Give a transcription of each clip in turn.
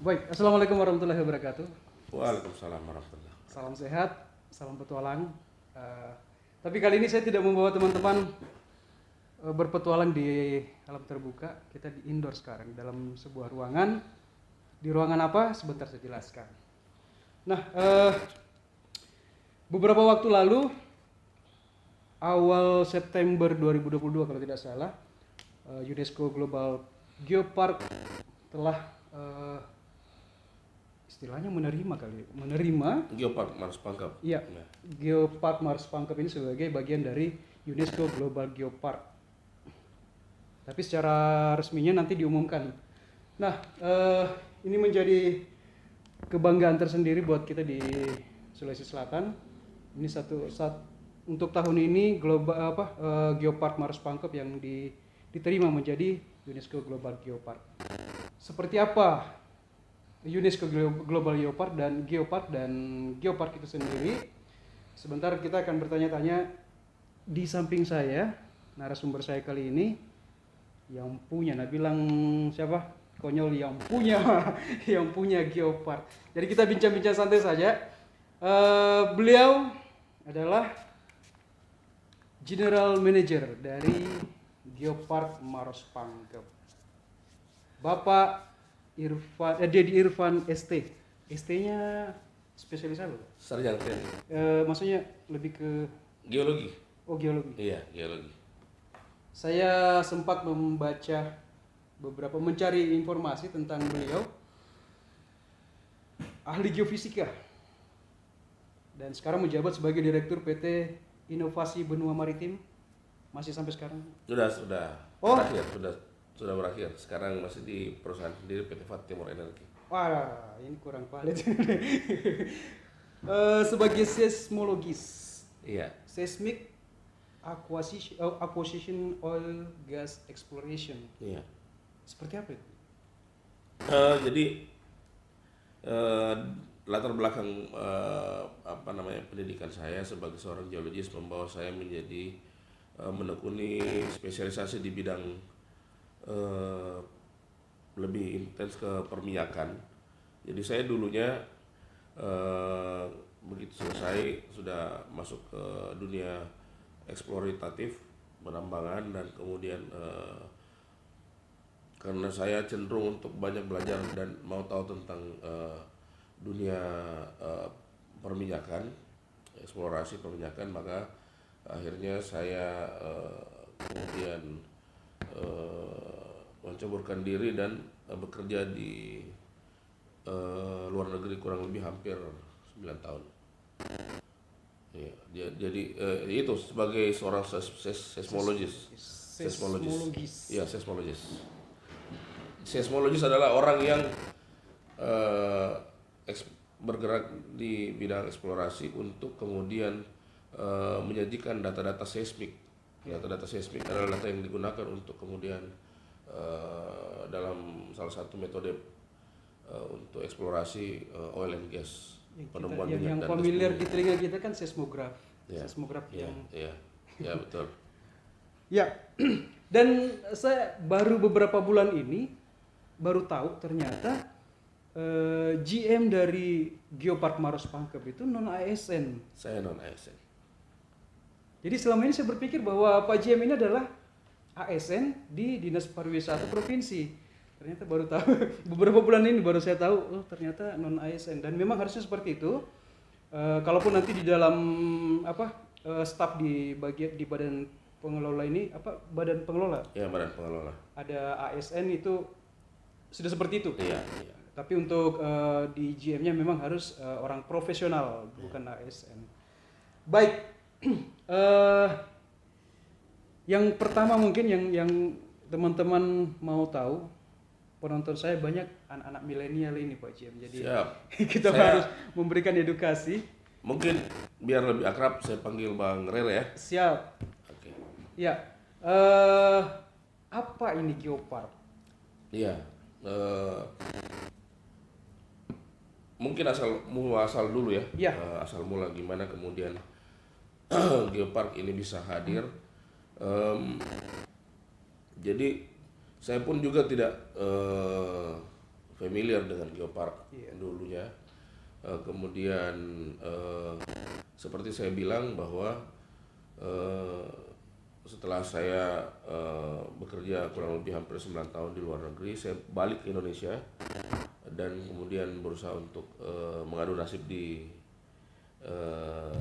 Baik, Assalamualaikum warahmatullahi wabarakatuh. Waalaikumsalam warahmatullahi. Salam sehat, salam petualang. Eh, tapi kali ini saya tidak membawa teman-teman berpetualang di alam terbuka. Kita di indoor sekarang, dalam sebuah ruangan. Di ruangan apa? Sebentar saya jelaskan. Nah, beberapa waktu lalu, awal September 2022 kalau tidak salah, UNESCO Global Geopark telah istilahnya menerima Geopark Mars Pangkep. iya, Ya. Geopark Mars Pangkep ini sebagai bagian dari UNESCO Global Geopark. Tapi secara resminya nanti diumumkan. Nah, ini menjadi kebanggaan tersendiri buat kita di Sulawesi Selatan. Ini untuk tahun ini Geopark Mars Pangkep yang diterima menjadi UNESCO Global Geopark. Seperti apa UNESCO Global Geopark dan Geopark itu sendiri? Sebentar kita akan bertanya-tanya. Di samping saya, narasumber saya kali ini yang punya, nah bilang siapa? Konyol yang punya yang punya Geopark. Jadi kita bincang-bincang santai saja. Beliau adalah General Manager dari Geopark Mars Pangkep, Bapak Dedi Irfan ST. ST-nya spesialis apa? Sarjana teknik. Maksudnya lebih ke Geologi. geologi. Iya, geologi. Saya sempat mencari informasi tentang beliau. Ahli geofisika. Dan sekarang menjabat sebagai Direktur PT Inovasi Benua Maritim. Masih sampai sekarang? Sudah. Oh. Berakhir, sudah berakhir. Sekarang masih di perusahaan sendiri PT Fat Timur Energi. Wah, ini kurang valid. Sebagai seismologis. Iya. Seismic Acquisition Oil Gas Exploration. Iya. Seperti apa itu? Jadi latar belakang pendidikan saya sebagai seorang geologis membawa saya menjadi menekuni spesialisasi di bidang lebih intens ke perminyakan. Jadi saya dulunya begitu selesai sudah masuk ke dunia eksploratif penambangan, dan kemudian karena saya cenderung untuk banyak belajar dan mau tahu tentang dunia perminyakan, eksplorasi perminyakan, maka akhirnya saya kemudian menceburkan diri dan bekerja di luar negeri kurang lebih hampir 9 tahun. Ya, jadi itu sebagai seorang seismologis. Ya, seismologis. Seismologis adalah orang yang bergerak di bidang eksplorasi untuk kemudian menyajikan data-data seismik. Data-data seismik adalah data yang digunakan untuk kemudian dalam salah satu metode untuk eksplorasi oil and gas, penemuan minyak yang dan familiar gas. di telinga kita kan seismograf. Ya. Seismograf yang ya betul. Ya. Dan saya beberapa bulan ini baru tahu ternyata GM dari Geopark Mars Pangkep itu non ASN. Saya non ASN. Jadi selama ini saya berpikir bahwa Pak GM ini adalah ASN di Dinas Pariwisata Provinsi. Ternyata baru tahu beberapa bulan ini baru saya tahu, oh ternyata non ASN, dan memang harusnya seperti itu. Kalaupun nanti di dalam staf di badan pengelola ini, badan pengelola? Ya, badan pengelola. Ada ASN itu sudah seperti itu. Iya. Tapi untuk di GM-nya memang harus orang profesional, bukan ASN. Baik. Yang pertama mungkin yang teman-teman mau tahu, penonton saya banyak anak-anak milenial ini Pak GM. Jadi kita harus memberikan edukasi. Mungkin biar lebih akrab saya panggil Bang Rere ya. Siap. Oke. Ya. Apa ini Geopark? Iya. Mungkin asal dulu ya. Ya. Asal mula gimana kemudian Geopark ini bisa hadir. Jadi saya pun juga tidak familiar dengan geopark Iya. dulunya. Kemudian seperti saya bilang bahwa setelah saya bekerja kurang lebih hampir 9 tahun di luar negeri, saya balik ke Indonesia dan kemudian berusaha untuk mengadu nasib di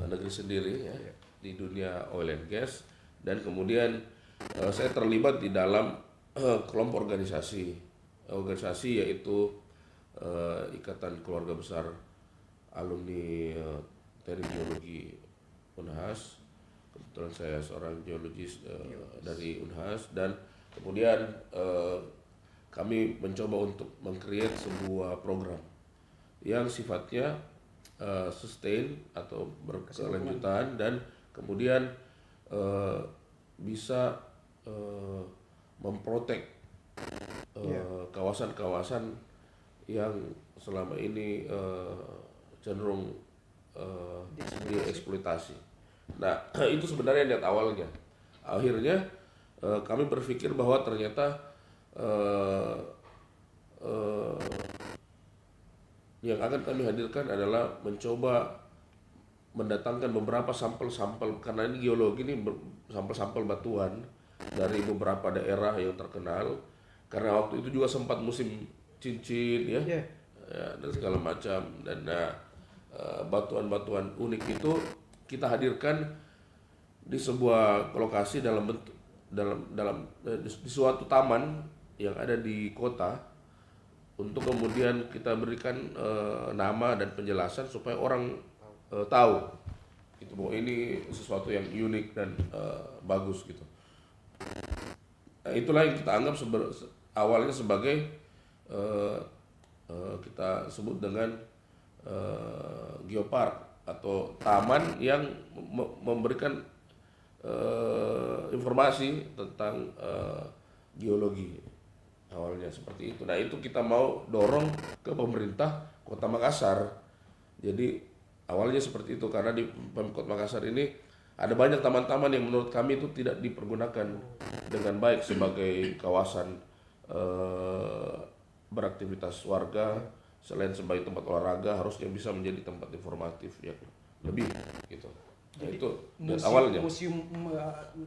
negeri sendiri ya, di dunia oil and gas, dan kemudian saya terlibat di dalam kelompok organisasi yaitu Ikatan Keluarga Besar Alumni Teknik Geologi Unhas. Kebetulan saya seorang geologis dari Unhas, dan kemudian kami mencoba untuk meng-create sebuah program yang sifatnya sustain atau berkelanjutan, dan kemudian bisa memprotek kawasan-kawasan yang selama ini cenderung dieksploitasi. Nah, itu sebenarnya niat awalnya. Akhirnya kami berpikir bahwa ternyata yang akan kami hadirkan adalah mencoba mendatangkan beberapa sampel-sampel, karena ini geologi ini sampel-sampel batuan dari beberapa daerah yang terkenal. Karena waktu itu juga sempat musim cincin ya, dan segala macam. Dan batuan-batuan unik itu kita hadirkan di sebuah lokasi di suatu taman yang ada di kota, untuk kemudian kita berikan nama dan penjelasan supaya orang tahu itu bahwa ini sesuatu yang unik dan bagus gitu. Nah, itulah yang kita anggap awalnya sebagai kita sebut dengan geopark atau taman yang memberikan informasi tentang geologi. Awalnya seperti itu. Nah, itu kita mau dorong ke pemerintah Kota Makassar. Jadi awalnya seperti itu, karena di Pemkot Makassar ini ada banyak taman-taman yang menurut kami itu tidak dipergunakan dengan baik sebagai kawasan beraktivitas warga. Selain sebagai tempat olahraga, harusnya bisa menjadi tempat informatif yang lebih gitu. Nah, Jadi itu awalnya. Museum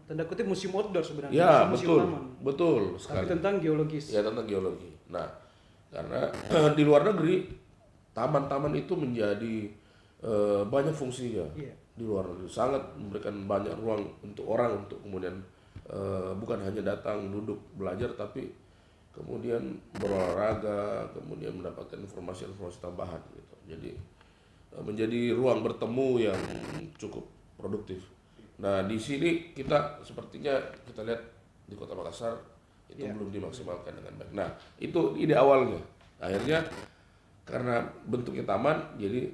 tanda kutip museum outdoor sebenarnya. Ya, museum taman. betul Tapi sekali. tentang geologis. Ya, tentang geologi. Nah, karena di luar negeri taman-taman itu menjadi banyak fungsinya. Di luar negeri sangat memberikan banyak ruang untuk orang untuk kemudian bukan hanya datang duduk belajar, tapi kemudian berolahraga, kemudian mendapatkan informasi-informasi tambahan gitu. Jadi menjadi ruang bertemu yang cukup produktif. Nah, di sini kita sepertinya kita lihat di Kota Makassar itu belum dimaksimalkan dengan baik. Nah, itu ide awalnya. Akhirnya karena bentuknya taman, jadi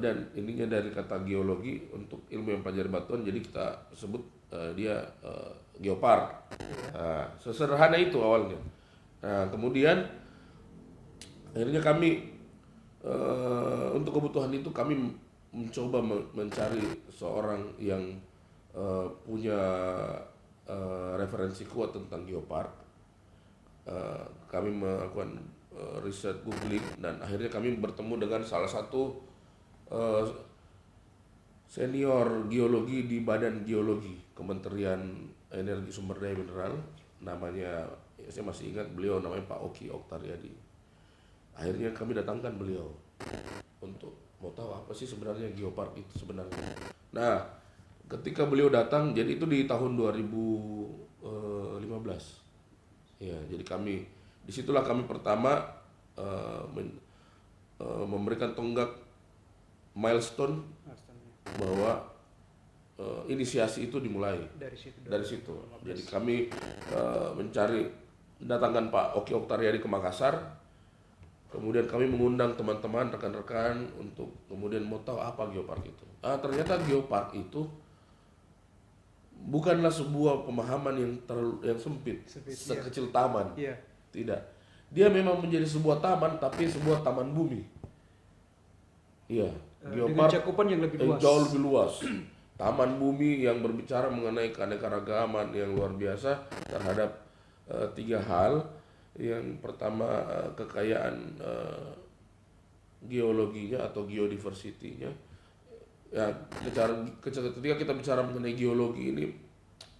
dan ininya dari kata geologi untuk ilmu yang pelajari batuan, jadi kita sebut dia geopark. Nah, sesederhana itu awalnya. Nah, kemudian akhirnya kami untuk kebutuhan itu kami mencoba mencari seorang yang punya referensi kuat tentang geopark. Kami melakukan riset googling, dan akhirnya kami bertemu dengan salah satu senior geologi di Badan Geologi Kementerian Energi Sumber Daya Mineral, namanya saya masih ingat, beliau namanya Pak Oki Oktariadi. Akhirnya kami datangkan beliau untuk mau tahu apa sih sebenarnya geopark itu sebenarnya. Nah, ketika beliau datang, jadi itu di tahun 2015. Ya, jadi disitulah kami pertama memberikan tonggak milestone bahwa inisiasi itu dimulai dari situ. Jadi kami datangkan Pak Oki Oktariadi ke Makassar, kemudian kami mengundang teman-teman, rekan-rekan untuk kemudian mau tahu apa geopark itu. Ternyata geopark itu bukanlah sebuah pemahaman yang sempit sekecil taman. Tidak. Dia memang menjadi sebuah taman, tapi sebuah taman bumi. Iya. Dengan cakupan yang lebih luas. Jauh lebih luas. Taman bumi yang berbicara mengenai keanekaragaman yang luar biasa terhadap 3 hal. Yang pertama kekayaan geologinya atau geodiversity-nya. Ya, ketika kita bicara mengenai geologi ini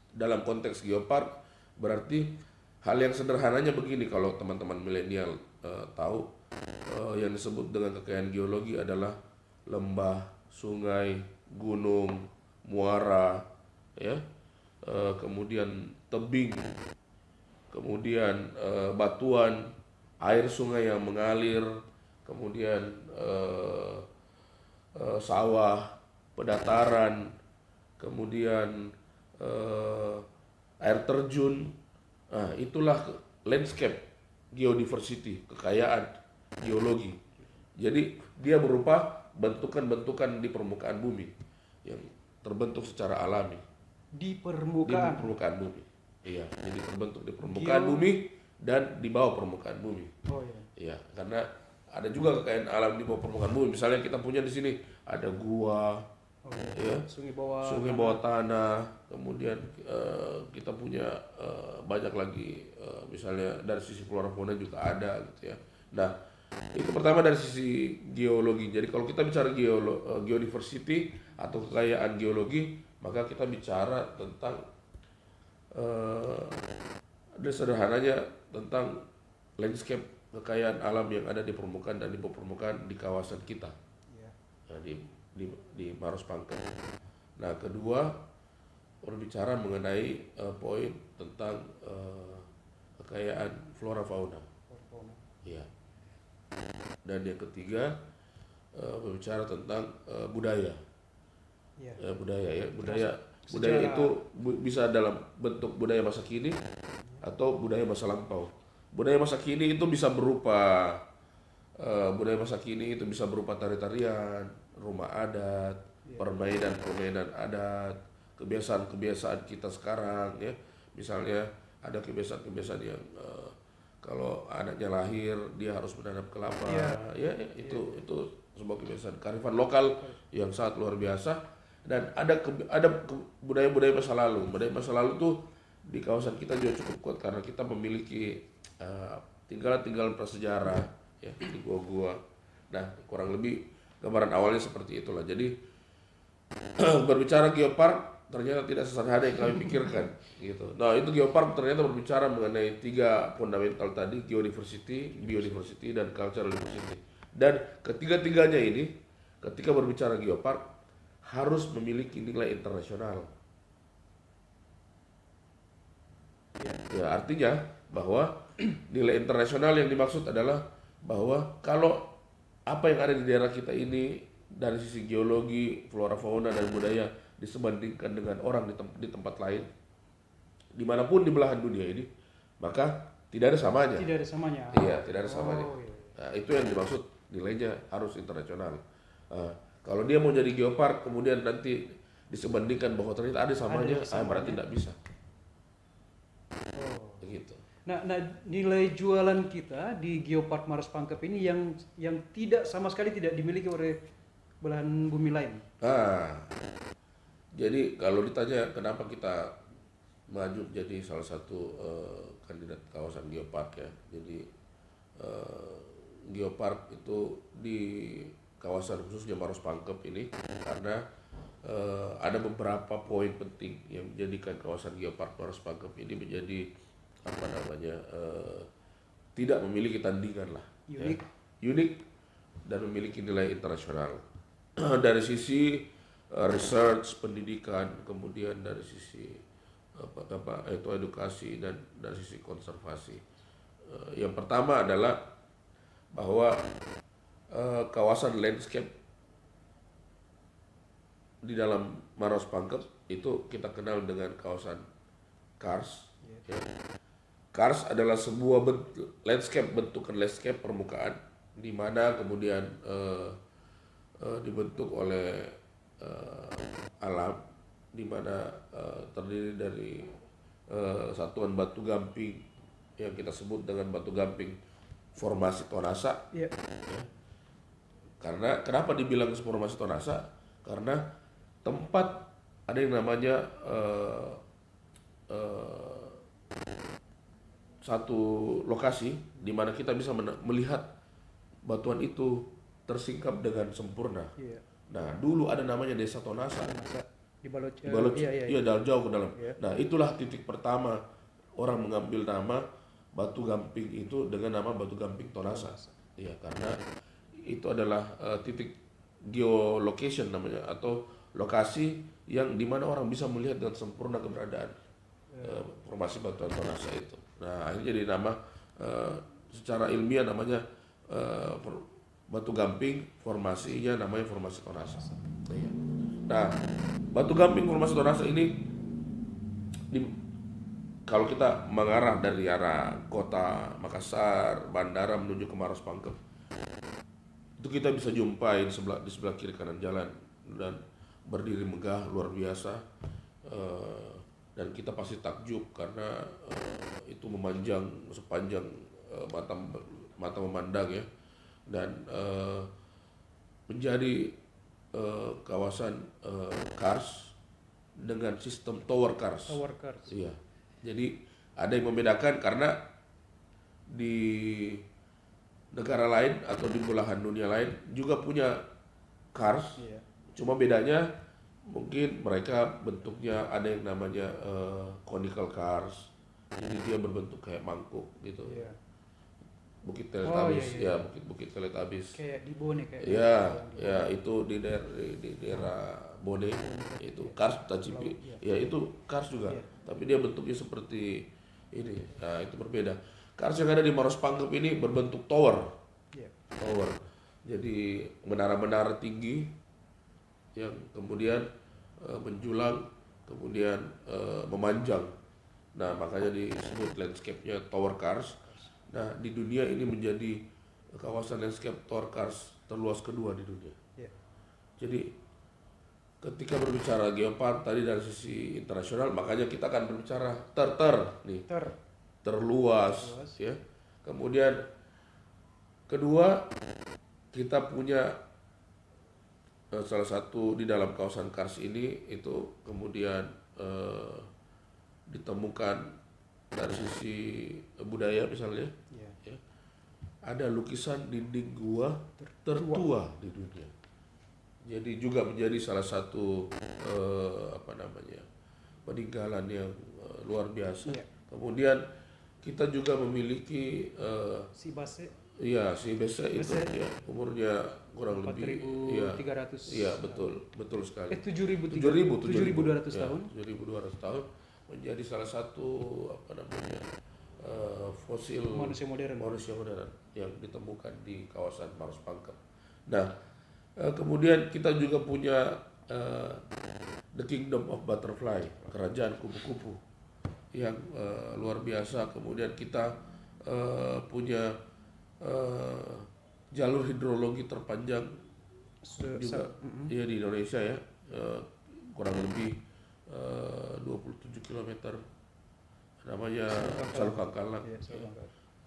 dalam konteks geopark, berarti hal yang sederhananya begini, kalau teman-teman milenial tahu, yang disebut dengan kekayaan geologi adalah lembah, sungai, gunung, muara, ya, kemudian tebing, kemudian batuan, air sungai yang mengalir, kemudian sawah, pedataran, kemudian air terjun. Nah, itulah landscape geodiversity, kekayaan geologi. Jadi dia berupa bentukan-bentukan di permukaan bumi yang terbentuk secara alami Di di permukaan. permukaan bumi. Iya, jadi terbentuk di permukaan bumi dan di bawah permukaan bumi. Oh iya. Iya, karena ada juga kekayaan alam di bawah permukaan bumi. Misalnya kita punya di sini ada gua, ya, sungai bawah tanah. Kemudian kita punya banyak lagi, misalnya dari sisi flora fauna juga ada gitu ya. Nah, itu pertama dari sisi geologi. Jadi kalau kita bicara geodiversity atau kekayaan geologi, maka kita bicara tentang ada sederhananya tentang landscape kekayaan alam yang ada di permukaan dan di bawah permukaan di kawasan kita, ya, di Maros Pangkep. Nah, kedua berbicara mengenai poin tentang kekayaan flora fauna, ya. Dan yang ketiga berbicara tentang budaya. Budaya itu bisa dalam bentuk budaya masa kini atau budaya masa lampau. Budaya masa kini itu bisa berupa tari-tarian, rumah adat, permainan adat, kebiasaan-kebiasaan kita sekarang, ya. Misalnya ada kebiasaan-kebiasaan yang kalau anaknya lahir dia harus menanam kelapa, itu sebuah kebiasaan kearifan lokal yang sangat luar biasa. Dan ada budaya-budaya masa lalu. Budaya masa lalu tuh di kawasan kita juga cukup kuat karena kita memiliki tinggalan-tinggalan prasejarah, ya, di gua-gua. Nah, kurang lebih gambaran awalnya seperti itulah. Jadi berbicara geopark ternyata tidak sesederhana yang kami pikirkan, gitu. Nah, itu geopark ternyata berbicara mengenai 3 fundamental tadi: geodiversity, biodiversity, dan cultural diversity. Dan ketiga-tiganya ini ketika berbicara geopark harus memiliki nilai internasional. Ya, artinya bahwa nilai internasional yang dimaksud adalah bahwa kalau apa yang ada di daerah kita ini dari sisi geologi, flora fauna dan budaya disebandingkan dengan orang di tempat lain, dimanapun di belahan dunia ini, maka tidak ada samanya. Tidak ada samanya. Iya, tidak ada samanya. Nah, itu yang dimaksud nilainya harus internasional. Kalau dia mau jadi geopark kemudian nanti disebandingkan bahwa ternyata ada samanya, berarti tidak bisa. Begitu. Nah, nilai jualan kita di Geopark Maros Pangkep ini yang tidak sama sekali tidak dimiliki oleh belahan bumi lain. Jadi kalau ditanya kenapa kita maju jadi salah satu kandidat kawasan geopark, ya. Jadi geopark itu di kawasan khususnya Maros Pangkep ini karena ada beberapa poin penting yang menjadikan kawasan geopark Maros Pangkep ini menjadi tidak memiliki tandingan lah, unik dan memiliki nilai internasional dari sisi research, pendidikan, kemudian dari sisi edukasi, dan dari sisi konservasi. Yang pertama adalah bahwa kawasan landscape di dalam Maros Pangkep itu kita kenal dengan kawasan karst. Ya. Karst adalah sebuah bentukan landscape permukaan di mana kemudian dibentuk oleh alam, di mana terdiri dari satuan batu gamping yang kita sebut dengan batu gamping formasi Tonasa. Ya. Karena kenapa dibilang formasi Tonasa? Karena tempat ada yang namanya satu lokasi di mana kita bisa melihat batuan itu tersingkap dengan sempurna. Iya. Nah, dulu ada namanya Desa Tonasa. Masa di Baloch. Di Baloch, Iya. iya dalam jauh ke dalam. Iya. Nah, itulah titik pertama orang mengambil nama Batu Gamping itu dengan nama Batu Gamping Tonasa. Iya, karena itu adalah titik geolocation namanya, atau lokasi yang dimana orang bisa melihat dengan sempurna keberadaan formasi batuan Tonasa itu. Nah, akhirnya jadi nama secara ilmiah namanya Batu Gamping, formasinya namanya formasi Tonasa. Iya. Nah, Batu Gamping formasi Tonasa ini kalau kita mengarah dari arah kota Makassar, bandara menuju ke Maros Pangkep, itu kita bisa jumpai di sebelah kiri kanan jalan dan berdiri megah luar biasa. Dan kita pasti takjub karena itu memanjang sepanjang mata memandang ya, dan menjadi kawasan kars dengan sistem tower kars. Tower cars. Iya. Jadi ada yang membedakan karena di negara lain atau di belahan dunia lain juga punya kars. Iya. Cuma bedanya mungkin mereka bentuknya ada yang namanya conical cars. Jadi dia berbentuk kayak mangkuk gitu. Iya. Bukit Teletabis, iya. ya bukit Teletabis. Kayak di Bone kayak. Ya itu di daerah Bone itu kars Tacipi. Ya itu kars juga. Iya. Tapi dia bentuknya seperti ini. Nah, itu berbeda. Kars yang ada di Maros Pangkep ini berbentuk tower. Iya. Tower. Jadi menara-menara tinggi yang kemudian menjulang, kemudian memanjang. Nah, makanya disebut landscape-nya tower cars. Nah, di dunia ini menjadi kawasan landscape tower cars terluas kedua di dunia. Iya. Jadi ketika berbicara geopark tadi dari sisi internasional, makanya kita akan berbicara terluas ya. Kemudian kedua, kita punya salah satu di dalam kawasan kars ini itu kemudian ditemukan dari sisi budaya misalnya, ya, ada lukisan dinding gua tertua di dunia. Jadi juga menjadi salah satu peninggalan yang luar biasa. Iya. Kemudian kita juga memiliki Si Base. iya, si Bese itu ya, umurnya kurang lebih 4.300. Iya, betul sekali. 7.200 tahun. 7.200 tahun menjadi salah satu fosil Manusia modern yang ditemukan di kawasan Maros Pangkep. Nah, kemudian kita juga punya The Kingdom of Butterfly, kerajaan kupu-kupu yang luar biasa. Kemudian kita punya jalur hidrologi terpanjang juga ya di Indonesia ya, kurang lebih 27 km namanya Salukangkalang.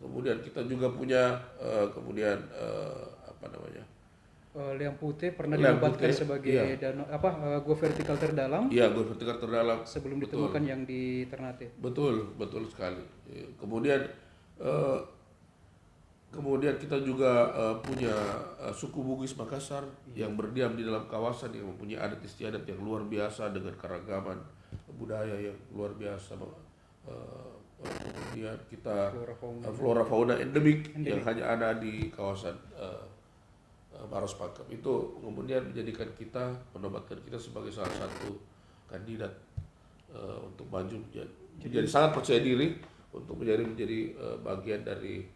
Kemudian kita juga punya Liang Putih pernah dinobatkan sebagai gua vertikal terdalam. Iya, gua vertikal terdalam. Sebelum ditemukan yang di Ternate. Betul sekali. Kemudian kita juga punya suku Bugis Makassar yang berdiam di dalam kawasan yang mempunyai adat istiadat yang luar biasa dengan keragaman budaya yang luar biasa. Kemudian kita flora fauna endemik yang hanya ada di kawasan Maros Pangkep. Itu kemudian menobatkan kita sebagai salah satu kandidat untuk maju jadi sangat percaya diri untuk menjadi bagian dari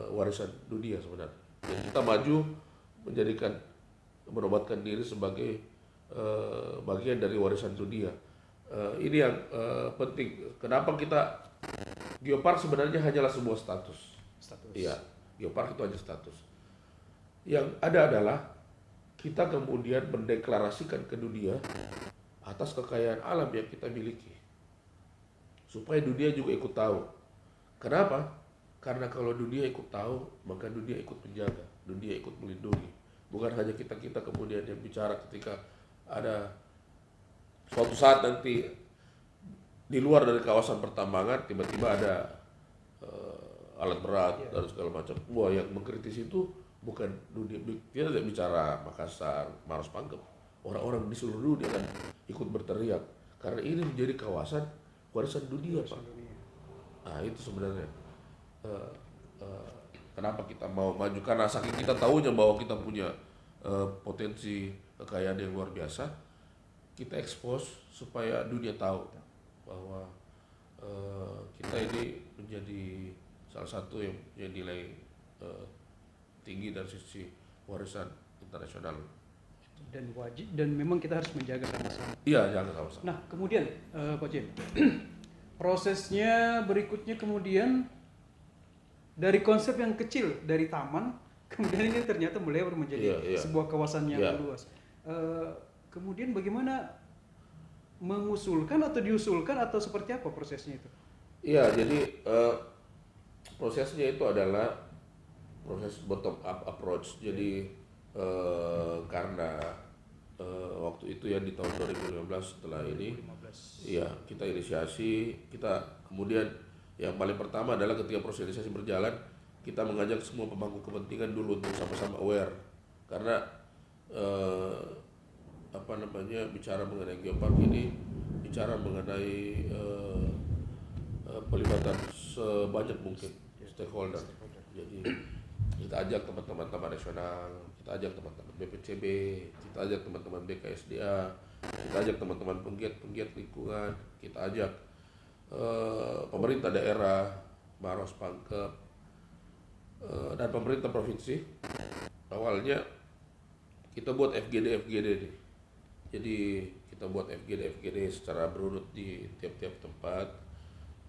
warisan dunia sebenarnya. Jadi kita maju menobatkan diri sebagai bagian dari warisan dunia. Ini yang penting. Kenapa geopark sebenarnya hanyalah sebuah status. Iya, geopark itu hanya status. Yang ada adalah kita kemudian mendeklarasikan ke dunia atas kekayaan alam yang kita miliki, supaya dunia juga ikut tahu. Kenapa? Karena kalau dunia ikut tahu, maka dunia ikut menjaga, dunia ikut melindungi. Bukan hanya kita kemudian yang bicara ketika ada suatu saat nanti di luar dari kawasan pertambangan tiba-tiba ada alat berat dan segala macam. Wah, yang mengkritisi itu bukan dunia, kita tidak bicara Makassar, Maros Pangkep. Orang-orang di seluruh dunia kan ikut berteriak karena ini menjadi kawasan warisan dunia, Pak. Nah, itu sebenarnya kenapa kita mau maju, karena saking kita tahunya bahwa kita punya potensi kekayaan yang luar biasa, kita expose supaya dunia tahu bahwa kita ini menjadi salah satu yang punya nilai tinggi dari sisi warisan internasional. Dan wajib, dan memang kita harus menjaga sama-sama. Iya, jaga sama-sama. Nah, kemudian Pak Jen, prosesnya berikutnya kemudian dari konsep yang kecil dari taman, kemudian ini ternyata melebar menjadi sebuah kawasan yang luas. Kemudian bagaimana mengusulkan atau diusulkan atau seperti apa prosesnya itu? Iya, jadi prosesnya itu adalah proses bottom up approach. Jadi karena waktu itu ya di tahun 2015 setelah ini, iya kita inisiasi, kita kemudian yang paling pertama adalah ketika proses inisiasi berjalan, kita mengajak semua pemangku kepentingan dulu untuk sama-sama aware, karena bicara mengenai geopark ini bicara mengenai pelibatan sebanyak mungkin stakeholder. Jadi kita ajak teman-teman Taman Nasional, kita ajak teman-teman BPCB, kita ajak teman-teman BKSDA, kita ajak teman-teman penggiat lingkungan, kita ajak pemerintah daerah, Maros Pangkep, dan pemerintah provinsi. Awalnya kita buat FGD nih. Jadi kita buat FGD secara berurut di tiap-tiap tempat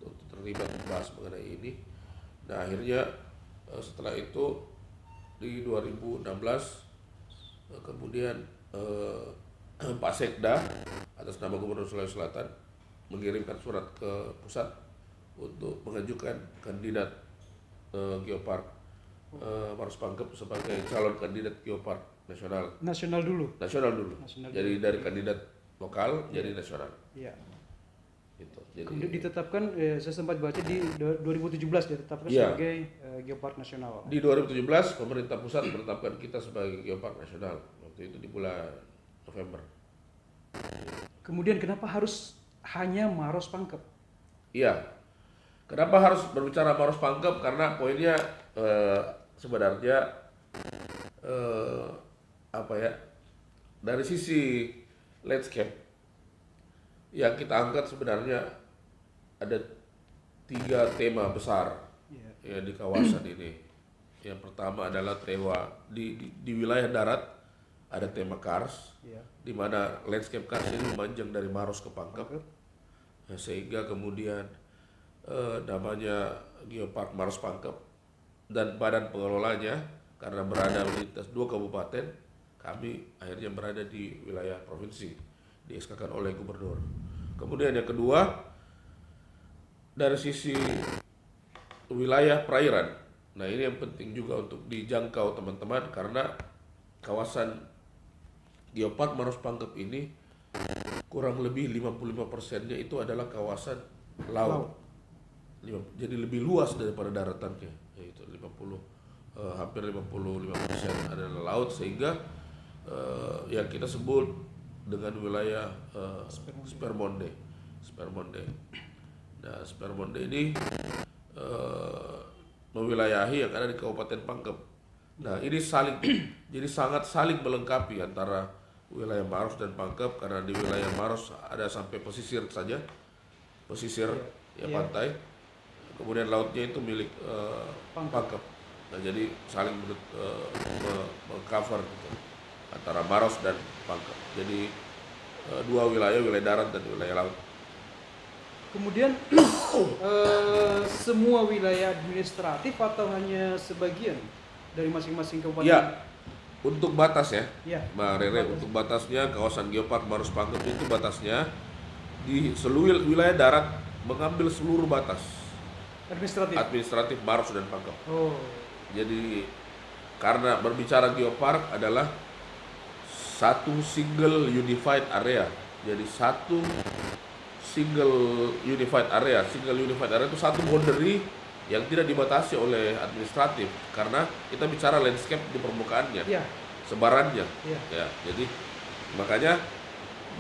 untuk terlibat membahas mengenai ini. Nah, akhirnya setelah itu di 2016 kemudian Pak Sekda atas nama Gubernur Sulawesi Selatan mengirimkan surat ke pusat untuk mengajukan kandidat Geopark Maros Pangkep sebagai calon kandidat Geopark nasional dulu. Jadi dari kandidat lokal jadi nasional. Iya. Gitu. Jadi, kemudian ditetapkan, saya sempat baca di 2017 ditetapkan sebagai Geopark nasional. Di 2017 pemerintah pusat menetapkan kita sebagai Geopark nasional. Waktu itu di bulan November. Kemudian kenapa harus hanya Maros Pangkep? Iya. Kenapa harus berbicara Maros Pangkep? Karena poinnya sebenarnya dari sisi landscape yang kita angkat sebenarnya ada 3 tema besar ya di kawasan ini. Yang pertama adalah di wilayah darat ada tema Kars, di mana landscape Kars ini memanjang dari Maros ke Pangkep, sehingga kemudian namanya Geopark Maros Pangkep, dan badan pengelolanya karena berada di lintas 2 kabupaten, kami akhirnya berada di wilayah provinsi, di-SK-kan oleh gubernur. Kemudian yang kedua, dari sisi wilayah perairan. Nah, ini yang penting juga untuk dijangkau teman-teman, karena kawasan Geopark Maros Pangkep ini kurang lebih 55%-nya itu adalah kawasan laut. Jadi lebih luas daripada daratannya, yaitu hampir 55% adalah laut, sehingga yang kita sebut dengan wilayah Spermonde. Nah, Spermonde ini mewilayahi yang ada di Kabupaten Pangkep. Nah, ini jadi sangat saling melengkapi antara wilayah Maros dan Pangkep, karena di wilayah Maros ada sampai pesisir saja, pantai. Kemudian lautnya itu milik Pangkep. Nah, jadi saling meng-cover gitu, antara Maros dan Pangkep. Jadi 2 wilayah darat dan wilayah laut. Kemudian semua wilayah administratif atau hanya sebagian dari masing-masing kabupaten? Ya, untuk batas ya, Mbak Rere, untuk batasnya kawasan Geopark Maros Pangkep itu batasnya di seluruh wilayah darat mengambil seluruh batas administratif Maros dan Pangkep. Oh. Jadi karena berbicara Geopark adalah satu single unified area. Jadi single unified area itu satu boundary yang tidak dibatasi oleh administratif, karena kita bicara landscape di permukaannya, Iya. sebarannya. Iya. Ya, jadi makanya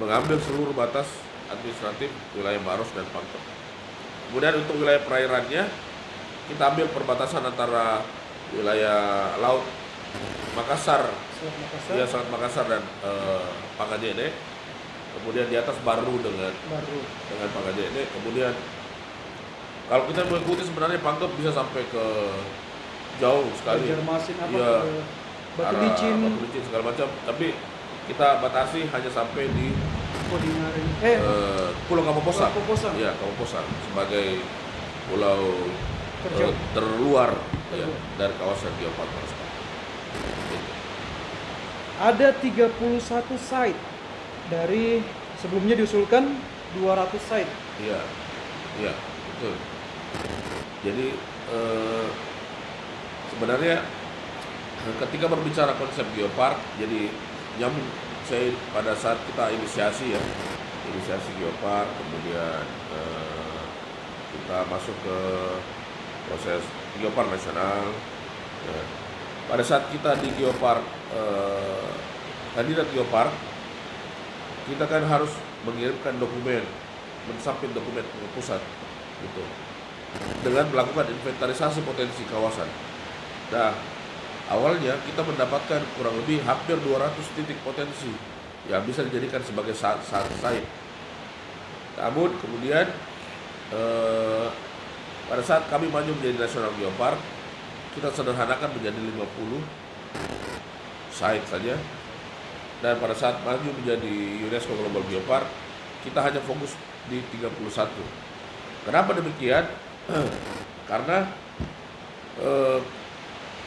mengambil seluruh batas administratif wilayah Maros dan Pangkep. Kemudian untuk wilayah perairannya, kita ambil perbatasan antara wilayah laut Makassar, Selat Makassar. ya Selat Makassar dan Pangajene. Kemudian di atas baru dengan Baru. Pangajene. Kemudian kalau kita mengikuti sebenarnya Pangkep bisa sampai ke jauh sekali. Banjarmasin apa Iya, ke Batu arah Licin, Batu Licin segala macam. Tapi kita batasi hanya sampai di Kodingaring. Pulau Kapoposang. Pulau Kapoposang. Ya, Kapoposang sebagai pulau Terjauh. terluar ya, Terluar. dari kawasan Geopark Maros Pangkep. Gitu. Ada 31 site dari sebelumnya diusulkan 200 site. Iya, iya, betul. Jadi sebenarnya ketika berbicara konsep geopark, jadi nyambung saya pada saat kita inisiasi geopark, kemudian kita masuk ke proses geopark nasional. Ya. Pada saat kita di geopark kandidat geopark, kita kan harus mengirimkan dokumen, mensamping dokumen ke pusat, gitu, dengan melakukan inventarisasi potensi kawasan. Nah, awalnya kita mendapatkan kurang lebih hampir 200 titik potensi yang bisa dijadikan sebagai site. Namun kemudian pada saat kami maju menjadi National Geopark, kita sederhanakan menjadi 50 site saja. Dan pada saat maju menjadi UNESCO Global Geopark, kita hanya fokus di 31. Kenapa demikian? Karena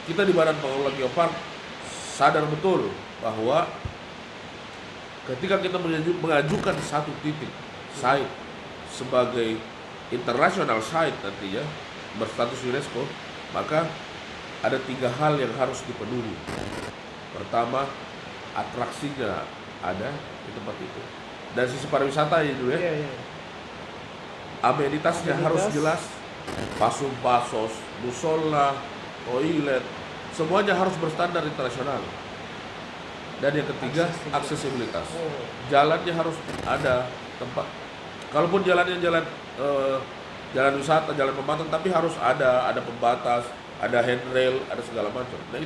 kita di Badan Pengelola Geopark sadar betul bahwa ketika kita mengajukan satu titik site sebagai international site nantinya berstatus UNESCO, maka ada 3 hal yang harus dipenuhi. Pertama, atraksinya ada di tempat itu. Dan sisi pariwisata ya dulu ya. Iya, iya. Amenitasnya harus jelas, pasum pasos, musola, toilet, semuanya harus berstandar internasional. Dan yang ketiga, aksesibilitas. Jalannya harus ada tempat. Kalaupun jalannya jalan wisata, jalan pembatas, tapi harus ada pembatas, ada handrail, ada segala macam. Nah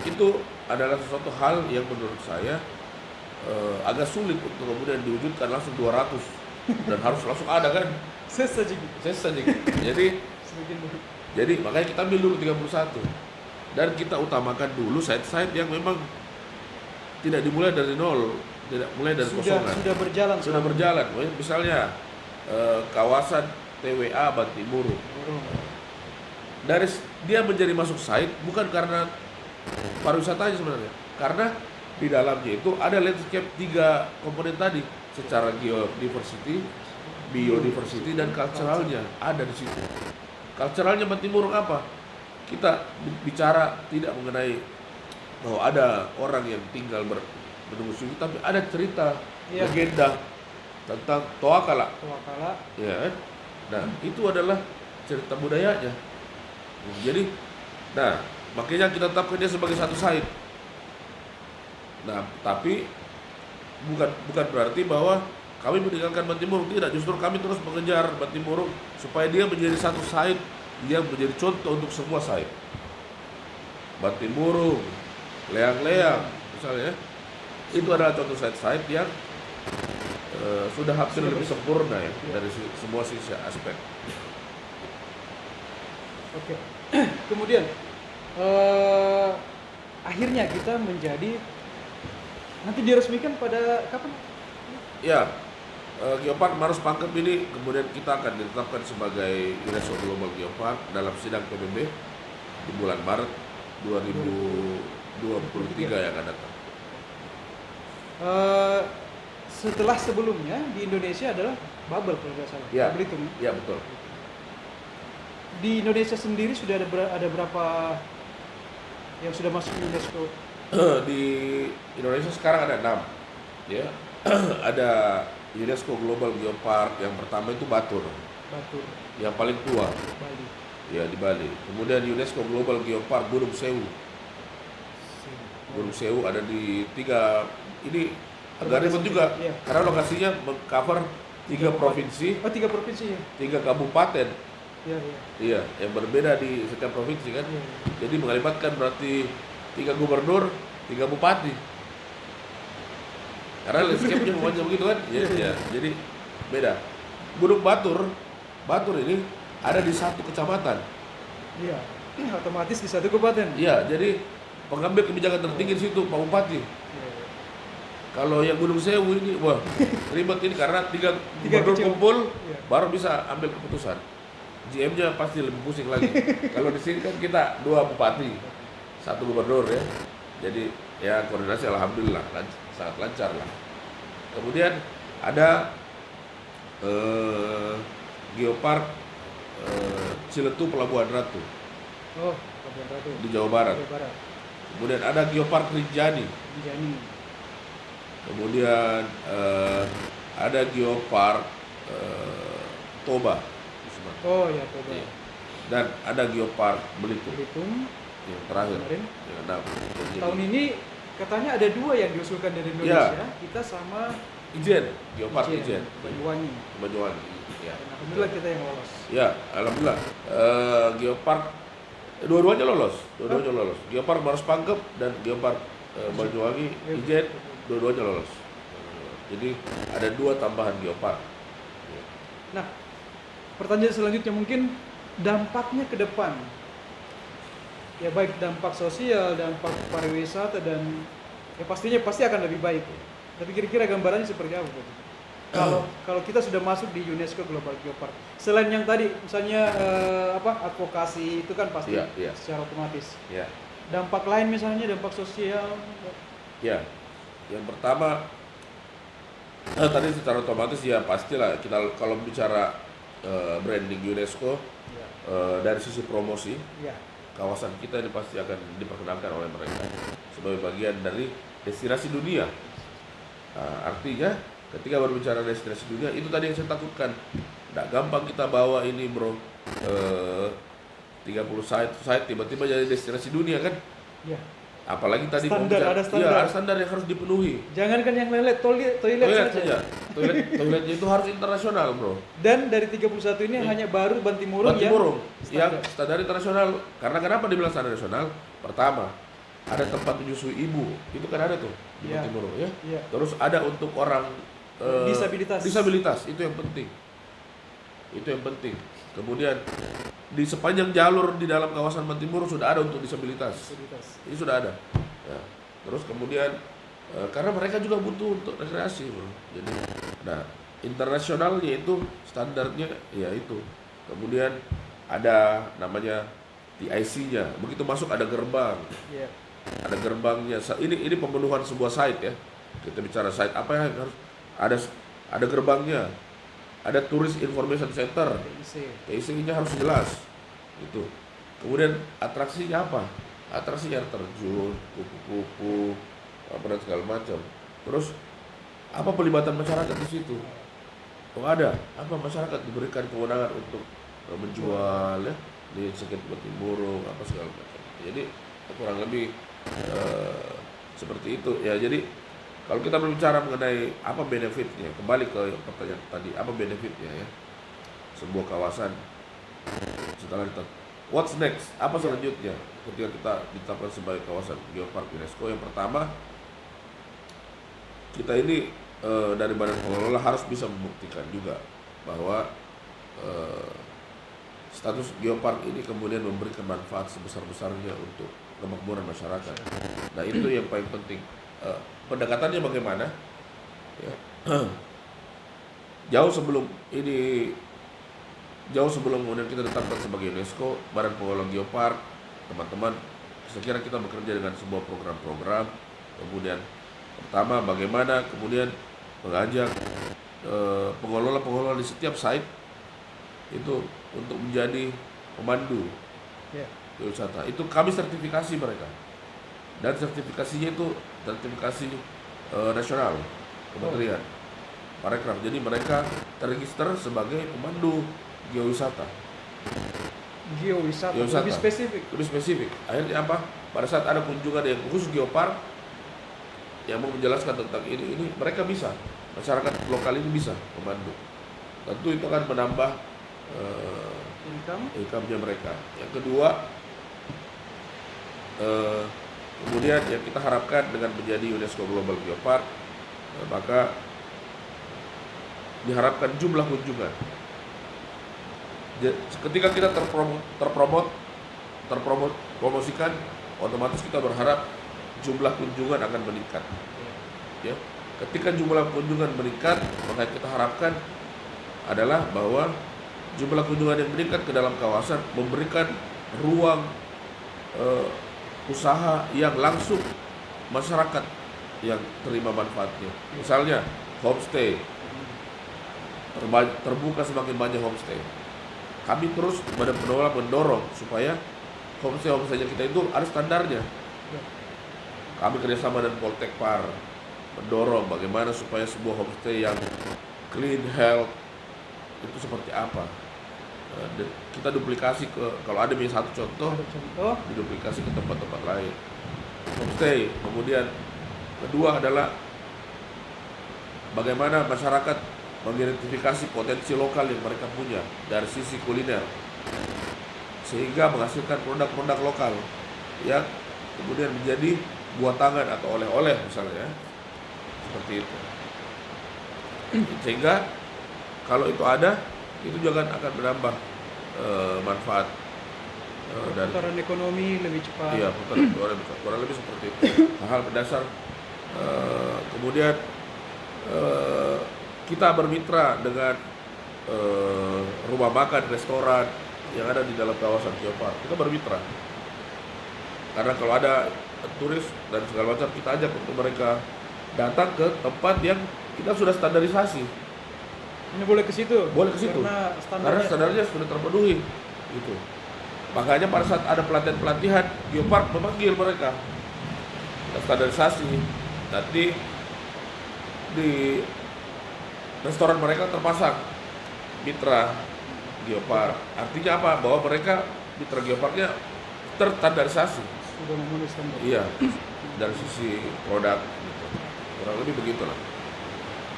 itu adalah sesuatu hal yang menurut saya agak sulit untuk kemudian diwujudkan langsung 200 dan harus langsung ada kan. Ses saja gitu. Jadi makanya kita ambil dulu 31 dan kita utamakan dulu site-site yang memang tidak dimulai dari nol, tidak mulai dari kosongan. Sudah berjalan. Misalnya kawasan TWA Bantimurung. Dari dia menjadi masuk site bukan karena pariwisatanya sebenarnya, karena di dalamnya itu ada landscape 3 komponen tadi, secara geodiversity, biodiversity, dan culturalnya ada di situ. Culturalnya Bantimurung apa? Kita bicara tidak mengenai bahwa ada orang yang tinggal menunggu suhu, tapi ada cerita, legenda tentang Toakala. Ya kan? Nah, itu adalah cerita budayanya. Jadi, nah, makanya kita tetapkan dia sebagai satu site. Nah, tapi bukan berarti bahwa kami meninggalkan Bantimurung, tidak. Justru kami terus mengejar Bantimurung supaya dia menjadi satu site yang menjadi contoh untuk semua site. Bantimurung, Leang-Leang, misalnya, itu adalah contoh site-site yang sudah hampir lebih sempurna ya dari semua sisi aspek. Oke. Kemudian akhirnya kita menjadi, nanti diresmikan pada kapan? Ya, Geopark Maros Pangkep ini kemudian kita akan ditetapkan sebagai UNESCO Global Geopark dalam sidang PBB di bulan Maret 2023 yang akan datang. Setelah sebelumnya di Indonesia adalah Babel kalau nggak salah. Ya, Belitung. ya betul. Di Indonesia sendiri sudah ada berapa yang sudah masuk UNESCO? Di Indonesia sekarang ada 6, ya. Ada UNESCO Global Geopark yang pertama itu Batur. Batur, yang paling tua Bali. ya di Bali. Kemudian UNESCO Global Geopark Gunung Sewu. Gunung Sewu ada di tiga, ini agak ribet juga Iya. karena lokasinya mengcover tiga provinsi, Oh, 3 provinsi ya. tiga kabupaten. Iya, iya. Iya, yang berbeda di setiap provinsi kan. Iya. Jadi melibatkan berarti 3 gubernur, 3 bupati. Karena landscape-nya semuanya begitu kan. Iya, iya. Jadi beda. Gunung Batur, Batur ini ada di satu kecamatan. Iya. Otomatis di satu kabupaten. Iya, jadi pengambil kebijakan tertinggi di situ Pak Bupati. Iya. Kalau yang Gunung Sewu ini, wah ribet ini karena tiga gubernur kecil. kumpul Iya. baru bisa ambil keputusan. GM-nya pasti lebih pusing lagi. Kalau di sini kan kita 2 bupati, 1 gubernur ya. Jadi ya koordinasi alhamdulillah sangat lancar lah. Kemudian ada Geopark Ciletu Pelabuhan Ratu Oh, Pelabuhan Ratu. di Jawa Barat. Jawa Barat. Kemudian ada Geopark Rinjani. Rinjani. Kemudian ada Geopark Toba di Sumatera. Oh ya, Toba. Iya. Dan ada Geopark Belitung Belitung yang terakhir. kemarin. Ya, nah, jadi Tahun ini katanya ada 2 yang diusulkan dari Indonesia. Kita sama Ijen, Geopark Ijen, Banyuwangi. Banyuwangi. Ya. Dan alhamdulillah kita yang lolos. Ya, alhamdulillah. Geopark dua-duanya lolos, Geopark Maros Pangkep dan Geopark Banyuwangi Ijen, dua-duanya lolos. Jadi ada 2 tambahan Geopark. Nah, pertanyaan selanjutnya mungkin dampaknya ke depan. Ya baik dampak sosial, dampak pariwisata dan ya pastinya pasti akan lebih baik. Tapi kira-kira gambarannya seperti apa, Pak? Kalau kita sudah masuk di UNESCO Global Geopark, selain yang tadi misalnya advokasi itu kan pasti Iya. secara otomatis. Ya. Dampak lain misalnya dampak sosial. Ya. Yang pertama tadi secara otomatis ya pastilah kita kalau bicara branding UNESCO Ya. dari sisi promosi Ya. kawasan kita ini pasti akan diperkenalkan oleh mereka sebagai bagian dari destinasi dunia. Artinya ketika berbicara destinasi dunia itu tadi yang saya takutkan, tidak gampang kita bawa ini bro 30 site tiba-tiba jadi destinasi dunia kan. Ya. Apalagi tadi Standar, ada standar. Iya, ada standar yang harus dipenuhi. Jangankan yang toilet Toilet saja. saja. Toiletnya itu harus internasional, bro. Dan dari 31 ini hanya baru Bantimurung yang standar internasional. Karena kenapa dibilang standar nasional? Pertama, ada tempat menyusui ibu. Itu kan ada tuh di Iya. Bantimurung ya. Iya. Terus ada untuk orang disabilitas, itu yang penting. Itu yang penting. Kemudian di sepanjang jalur di dalam kawasan Bantimurung sudah ada untuk disabilitas. Ini sudah ada. Ya. Terus kemudian karena mereka juga butuh untuk rekreasi, bro. Jadi, nah internasionalnya itu standarnya ya itu. Kemudian ada namanya TIC-nya. Begitu masuk ada gerbang. Yeah. Ada gerbangnya. Ini pemenuhan sebuah site ya. Kita bicara site apa yang harus ada gerbangnya. Ada Tourist Information Center. TIC-nya harus jelas. Itu. Kemudian atraksinya apa? Atraksinya air terjun, kupu-kupu, apa dan segala macam. Terus apa pelibatan masyarakat di situ? Oh ada. Apa masyarakat diberikan kewenangan untuk menjual ya di sekitar Bantimurung apa segala macam. Jadi kurang lebih seperti itu ya. Jadi kalau kita berbicara mengenai apa benefitnya, kembali ke pertanyaan tadi, apa benefitnya ya sebuah kawasan setelah what's next, apa selanjutnya ketika kita ditetapkan sebagai kawasan geopark UNESCO? Yang pertama, kita ini dari badan pengelola harus bisa membuktikan juga bahwa status geopark ini kemudian memberikan manfaat sebesar-besarnya untuk kemakmuran masyarakat. Nah itu yang paling penting. Pendekatannya bagaimana? Ya. Jauh sebelum kemudian kita tetapkan sebagai UNESCO, Badan Pengelola Geopark, teman-teman, sekiranya kita bekerja dengan sebuah program-program. Kemudian pertama bagaimana kemudian mengajak pengelola di setiap site itu untuk menjadi pemandu wisata. Itu kami sertifikasi mereka. Dan sertifikasinya itu sertifikasi nasional kementerian Parekraf. Jadi mereka terregister sebagai pemandu geowisata. Geowisata. Geowisata. Lebih spesifik. Lebih spesifik. Akhirnya apa? Pada saat ada kunjungan yang khusus geopark yang mau menjelaskan tentang ini mereka bisa, masyarakat lokal ini bisa membantu. Tentu itu akan menambah income-nya mereka. Yang kedua, kemudian yang kita harapkan dengan menjadi UNESCO Global Geopark, maka diharapkan jumlah kunjungan. Ketika kita terpromosikan, otomatis kita berharap jumlah kunjungan akan meningkat. Ya, ketika jumlah kunjungan meningkat, maka kita harapkan adalah bahwa jumlah kunjungan yang meningkat ke dalam kawasan memberikan ruang usaha yang langsung masyarakat yang terima manfaatnya. Misalnya homestay, terbuka semakin banyak homestay. Kami terus mendorong supaya homestay kita itu ada standarnya. Kami kerjasama dengan Poltek Par mendorong bagaimana supaya sebuah homestay yang clean, health itu seperti apa. Kita duplikasi kalau ada misalnya satu contoh, diduplikasi ke tempat-tempat lain. Homestay. Kemudian kedua adalah bagaimana masyarakat mengidentifikasi potensi lokal yang mereka punya dari sisi kuliner, sehingga menghasilkan produk-produk lokal yang kemudian menjadi buah tangan atau oleh-oleh misalnya, seperti itu. Sehingga kalau itu ada, itu juga akan menambah manfaat dari putaran ekonomi lebih cepat. Iya, kurang lebih seperti itu. Hal-hal mendasar. Kemudian kita bermitra dengan rumah makan, restoran yang ada di dalam kawasan geopark. Kita bermitra. Karena kalau ada turis dan segala macam, kita ajak untuk mereka datang ke tempat yang kita sudah standarisasi. Ini boleh ke situ? Boleh ke situ. Karena standarnya sudah terpenuhi. Gitu. Makanya pada saat ada pelatihan-pelatihan, geopark memanggil mereka. Kita standarisasi. Nanti di restoran mereka terpasang mitra geopark. Artinya apa? Bahwa mereka mitra geoparknya terstandarisasi. Sudah memenuhi standar. Iya, dari sisi produk. Gitu. Kurang lebih begitulah.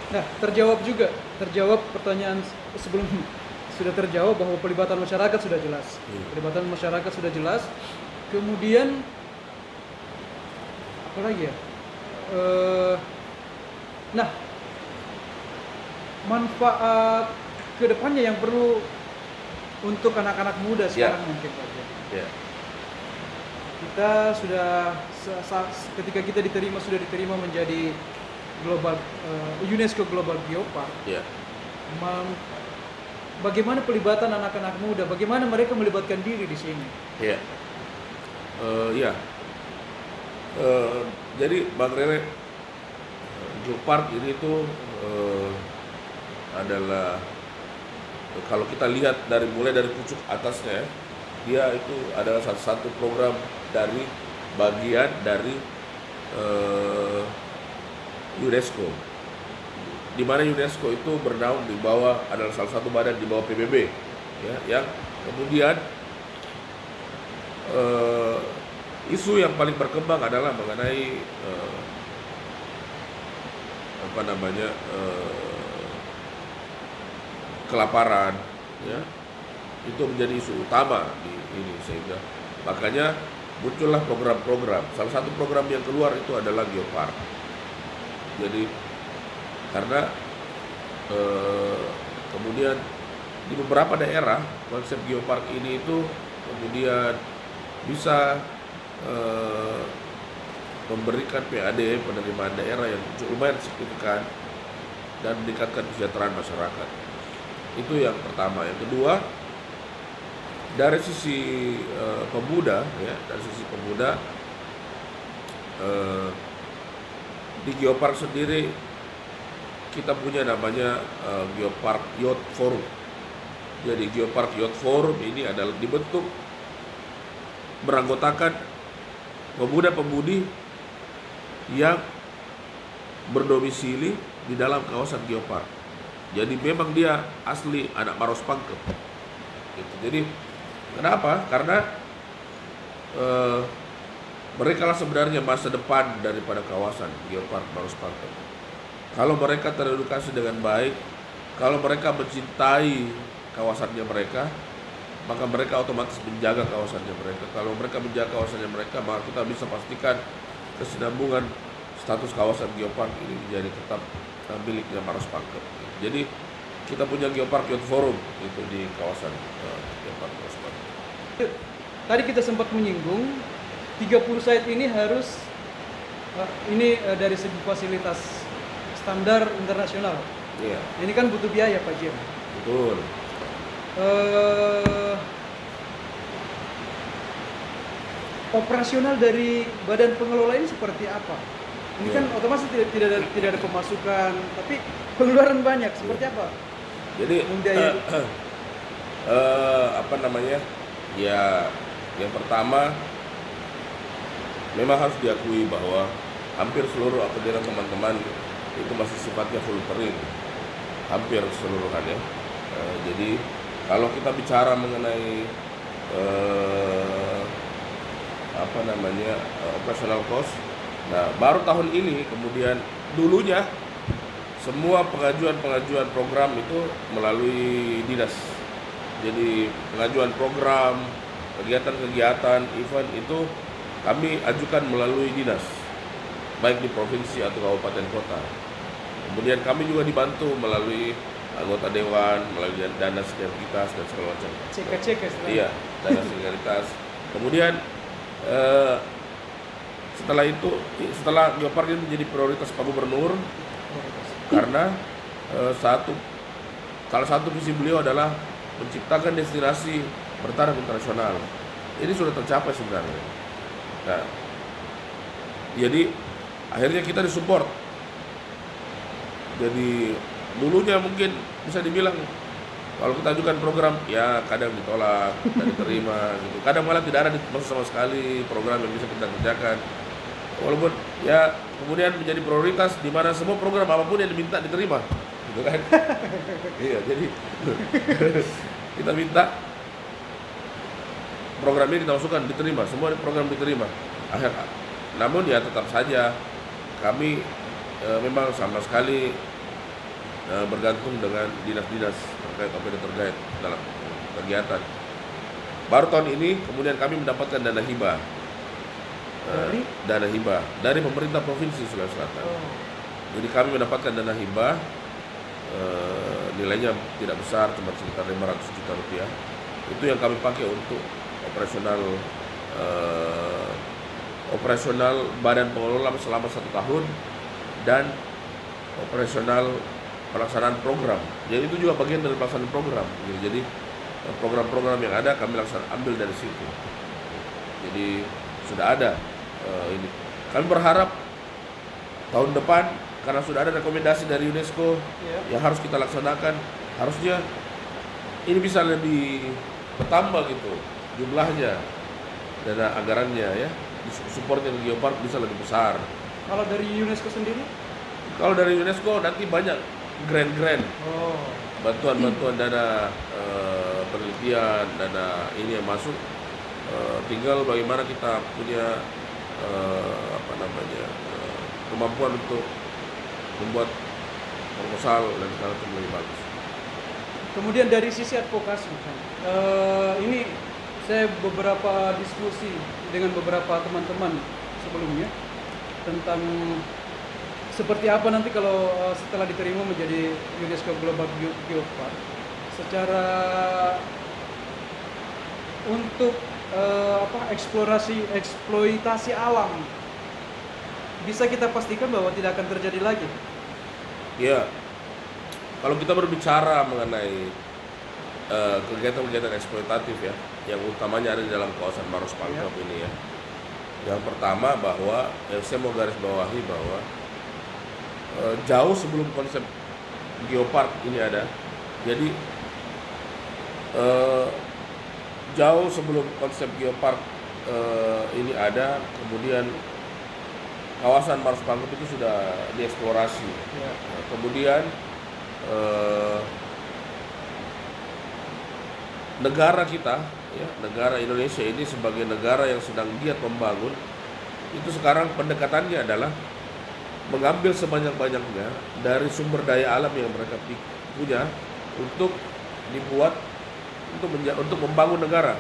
Nah, terjawab pertanyaan sebelum sudah terjawab bahwa pelibatan masyarakat sudah jelas. Pelibatan masyarakat sudah jelas. Kemudian apa lagi ya? Nah, manfaat kedepannya yang perlu untuk anak-anak muda sekarang mungkin saja. Kita sudah ketika kita sudah diterima menjadi UNESCO Global Geopark. Bagaimana pelibatan anak-anak muda? Bagaimana mereka melibatkan diri di sini? Jadi Bang Rere, Geopark ini tuh adalah kalau kita lihat mulai dari pucuk atasnya, dia itu adalah satu program dari bagian dari UNESCO, di mana UNESCO itu bernaung di bawah, adalah salah satu badan di bawah PBB, ya, yang kemudian isu yang paling berkembang adalah mengenai kelaparan, ya, itu menjadi isu utama di ini, sehingga makanya muncullah program-program. Salah satu program yang keluar itu adalah Geopark. Jadi karena kemudian di beberapa daerah konsep Geopark ini itu kemudian bisa memberikan PAD, penerimaan daerah, yang lumayan signifikan dan meningkatkan kesejahteraan masyarakat. Itu yang pertama. Yang kedua, dari sisi pemuda, ya, dari sisi pemuda, di Geopark sendiri kita punya namanya Geopark Youth Forum. Jadi Geopark Youth Forum ini adalah dibentuk beranggotakan pemuda-pemudi yang berdomisili di dalam kawasan Geopark. Jadi memang dia asli anak Maros Pangkep, Gitu. Jadi kenapa? Karena mereka lah sebenarnya masa depan daripada kawasan Geopark Maros Pangkep. Kalau mereka teredukasi dengan baik, kalau mereka mencintai kawasannya mereka, maka mereka otomatis menjaga kawasannya mereka. Kalau mereka menjaga kawasannya mereka, maka kita bisa pastikan kesinambungan status kawasan Geopark ini menjadi tetap miliknya Maros Pangkep. Jadi kita punya Geopark Youth Forum itu di kawasan Geopark Maros Pangkep. Tadi kita sempat menyinggung 30 site ini harus dari segi fasilitas standar internasional. Iya. Ini kan butuh biaya Pak Jim. Betul. Operasional dari badan pengelola ini seperti apa? Ini kan otomatis tidak ada pemasukan, tapi pengeluaran banyak. Seperti apa? Jadi apa namanya? Ya, yang pertama memang harus diakui bahwa hampir seluruh orderan teman-teman itu masih sifatnya full kering, hampir keseluruhannya. Jadi kalau kita bicara mengenai apa namanya operational cost, nah baru tahun ini kemudian dulunya semua pengajuan program itu melalui dinas. Jadi pengajuan program, kegiatan-kegiatan, event itu kami ajukan melalui dinas, baik di provinsi atau kabupaten kota. Kemudian kami juga dibantu melalui anggota dewan, melalui dana sinergitas dan segala macam. CK Iya, dana sinergitas. Kemudian setelah Geopark ini menjadi prioritas Pak Gubernur, karena salah satu visi beliau adalah menciptakan destinasi bertaraf internasional. Ini sudah tercapai sebenarnya. Nah, jadi akhirnya kita disupport. Jadi dulunya mungkin bisa dibilang kalau kita ajukan program, ya kadang ditolak, kadang diterima, gitu. Kadang malah tidak ada sama sekali program yang bisa kita kerjakan. Walaupun ya kemudian menjadi prioritas di mana semua program apapun yang diminta diterima, gitu kan? Iya, jadi kita minta program ini kita masukkan diterima, semua program diterima. Namun ya tetap saja kami memang sama sekali bergantung dengan dinas-dinas terkait dalam kegiatan. Baru tahun ini kemudian kami mendapatkan dana hibah. Dana hibah dari pemerintah provinsi Sulawesi Selatan. Jadi kami mendapatkan dana hibah, nilainya tidak besar, cuma sekitar 500 juta rupiah. Itu yang kami pakai untuk operasional badan pengelola selama 1 tahun dan operasional pelaksanaan program. Jadi itu juga bagian dari pelaksanaan program. Jadi program-program yang ada kami ambil dari situ. Jadi sudah ada ini. Kami berharap tahun depan karena sudah ada rekomendasi dari UNESCO yang harus kita laksanakan, harusnya ini bisa lebih bertambah gitu jumlahnya, dana anggarannya ya, supportnya ke Geopark bisa lebih besar. Kalau dari UNESCO sendiri? Kalau dari UNESCO nanti banyak grant, bantuan dana penelitian, dana ini yang masuk. Tinggal bagaimana kita punya kemampuan untuk membuat proposal dan segala macam lebih bagus. Kemudian dari sisi advokasi, ini saya beberapa diskusi dengan beberapa teman-teman sebelumnya tentang seperti apa nanti kalau setelah diterima menjadi UNESCO Global Geopark, secara untuk eksploitasi alam bisa kita pastikan bahwa tidak akan terjadi lagi. Ya, kalau kita berbicara mengenai kegiatan-kegiatan eksploitatif ya, yang utamanya ada di dalam kawasan Maros Pangkep ini ya. Yang pertama bahwa saya mau garis bawahi bahwa jauh sebelum konsep Geopark ini ada, jadi jauh sebelum konsep Geopark ini ada, kemudian kawasan Maros Pangkep itu sudah dieksplorasi. Kemudian negara kita, ya, negara Indonesia ini sebagai negara yang sedang giat membangun, itu sekarang pendekatannya adalah mengambil sebanyak-banyaknya dari sumber daya alam yang mereka punya untuk dibuat untuk membangun negara.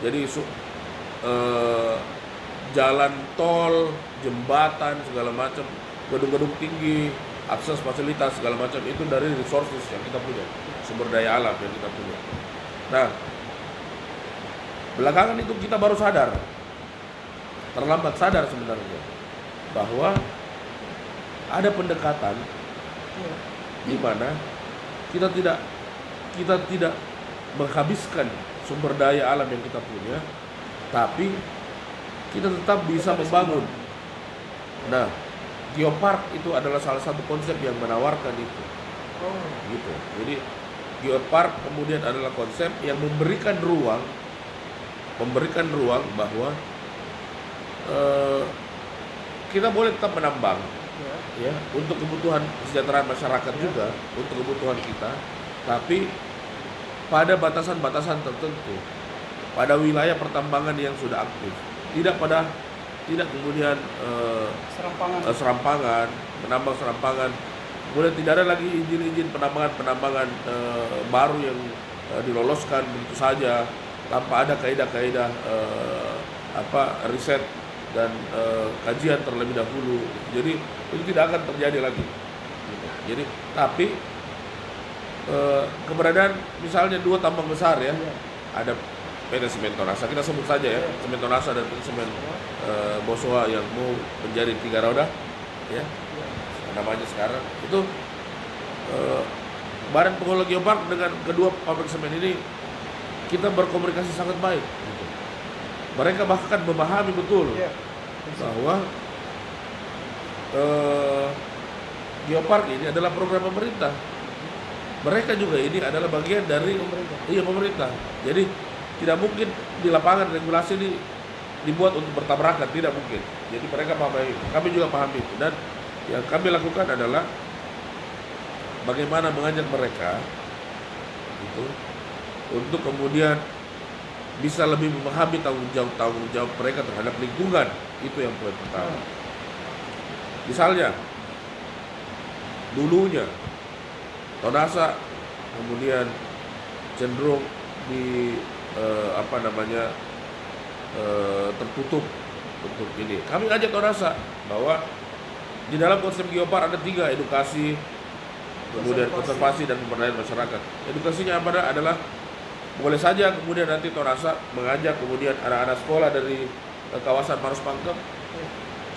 Jadi jalan tol, jembatan segala macam, gedung-gedung tinggi, akses fasilitas segala macam itu dari resources yang kita punya, sumber daya alam yang kita punya. Nah, belakangan itu kita baru sadar, terlambat sadar sebenarnya, bahwa ada pendekatan di mana kita tidak menghabiskan sumber daya alam yang kita punya, tapi kita tetap bisa membangun. Nah, geopark itu adalah salah satu konsep yang menawarkan itu. Gitu. Jadi geopark kemudian adalah konsep yang memberikan ruang bahwa kita boleh tetap menambang, ya, untuk kebutuhan kesejahteraan masyarakat juga, untuk kebutuhan kita, tapi pada batasan-batasan tertentu, pada wilayah pertambangan yang sudah aktif, tidak kemudian serampangan, menambang serampangan, kemudian tidak ada lagi izin-izin penambangan baru yang diloloskan begitu saja tanpa ada kaidah-kaidah riset dan kajian terlebih dahulu. Jadi itu tidak akan terjadi lagi. Jadi tapi keberadaan misalnya dua tambang besar, ya, ada PT Semen Tonasa, kita sebut saja, ya, Semen Tonasa dan PT Semen Bosowa yang mau menjadi 3 roda, ya, namanya sekarang itu, Badan Pengelola Geopark dengan kedua pabrik semen ini kita berkomunikasi sangat baik. Mereka bahkan memahami betul bahwa Geopark ini adalah program pemerintah. Mereka juga ini adalah bagian dari pemerintah. Jadi tidak mungkin di lapangan regulasi ini dibuat untuk bertabrakan, tidak mungkin. Jadi mereka pahami, kami juga pahami itu. Dan yang kami lakukan adalah bagaimana mengajak mereka itu untuk kemudian bisa lebih memahami tanggung jawab mereka terhadap lingkungan. Itu yang poin pertama. Misalnya dulunya Tonasa kemudian cenderung tertutup untuk ini. Kami ajak Tonasa bahwa di dalam konsep geopark ada 3: edukasi, kemudian konservasi dan pemberdayaan masyarakat. Edukasinya adalah boleh saja kemudian nanti Tonasa mengajak kemudian anak-anak sekolah dari kawasan Maros Pangkep,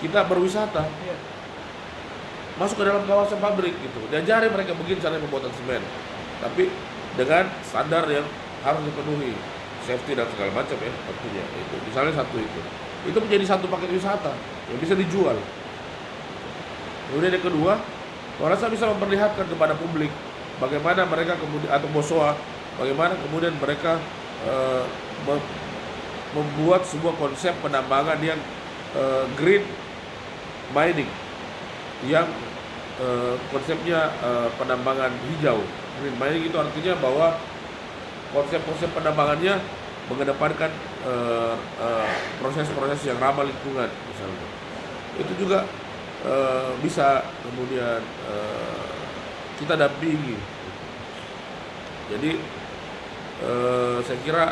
kita berwisata, masuk ke dalam kawasan pabrik gitu, diajari mereka begini cara pembuatan semen, tapi dengan standar yang harus dipenuhi, safety dan segala macam, ya, tentunya. Itu misalnya satu itu menjadi satu paket wisata yang bisa dijual. Kemudian yang kedua, Tonasa bisa memperlihatkan kepada publik bagaimana mereka kemudian, atau Bosowa, bagaimana kemudian mereka membuat sebuah konsep penambangan yang green mining, yang konsepnya penambangan hijau. Green mining itu artinya bahwa konsep-konsep penambangannya mengedepankan proses-proses yang ramah lingkungan, misalnya. Itu juga bisa kemudian kita dampingi. Jadi saya kira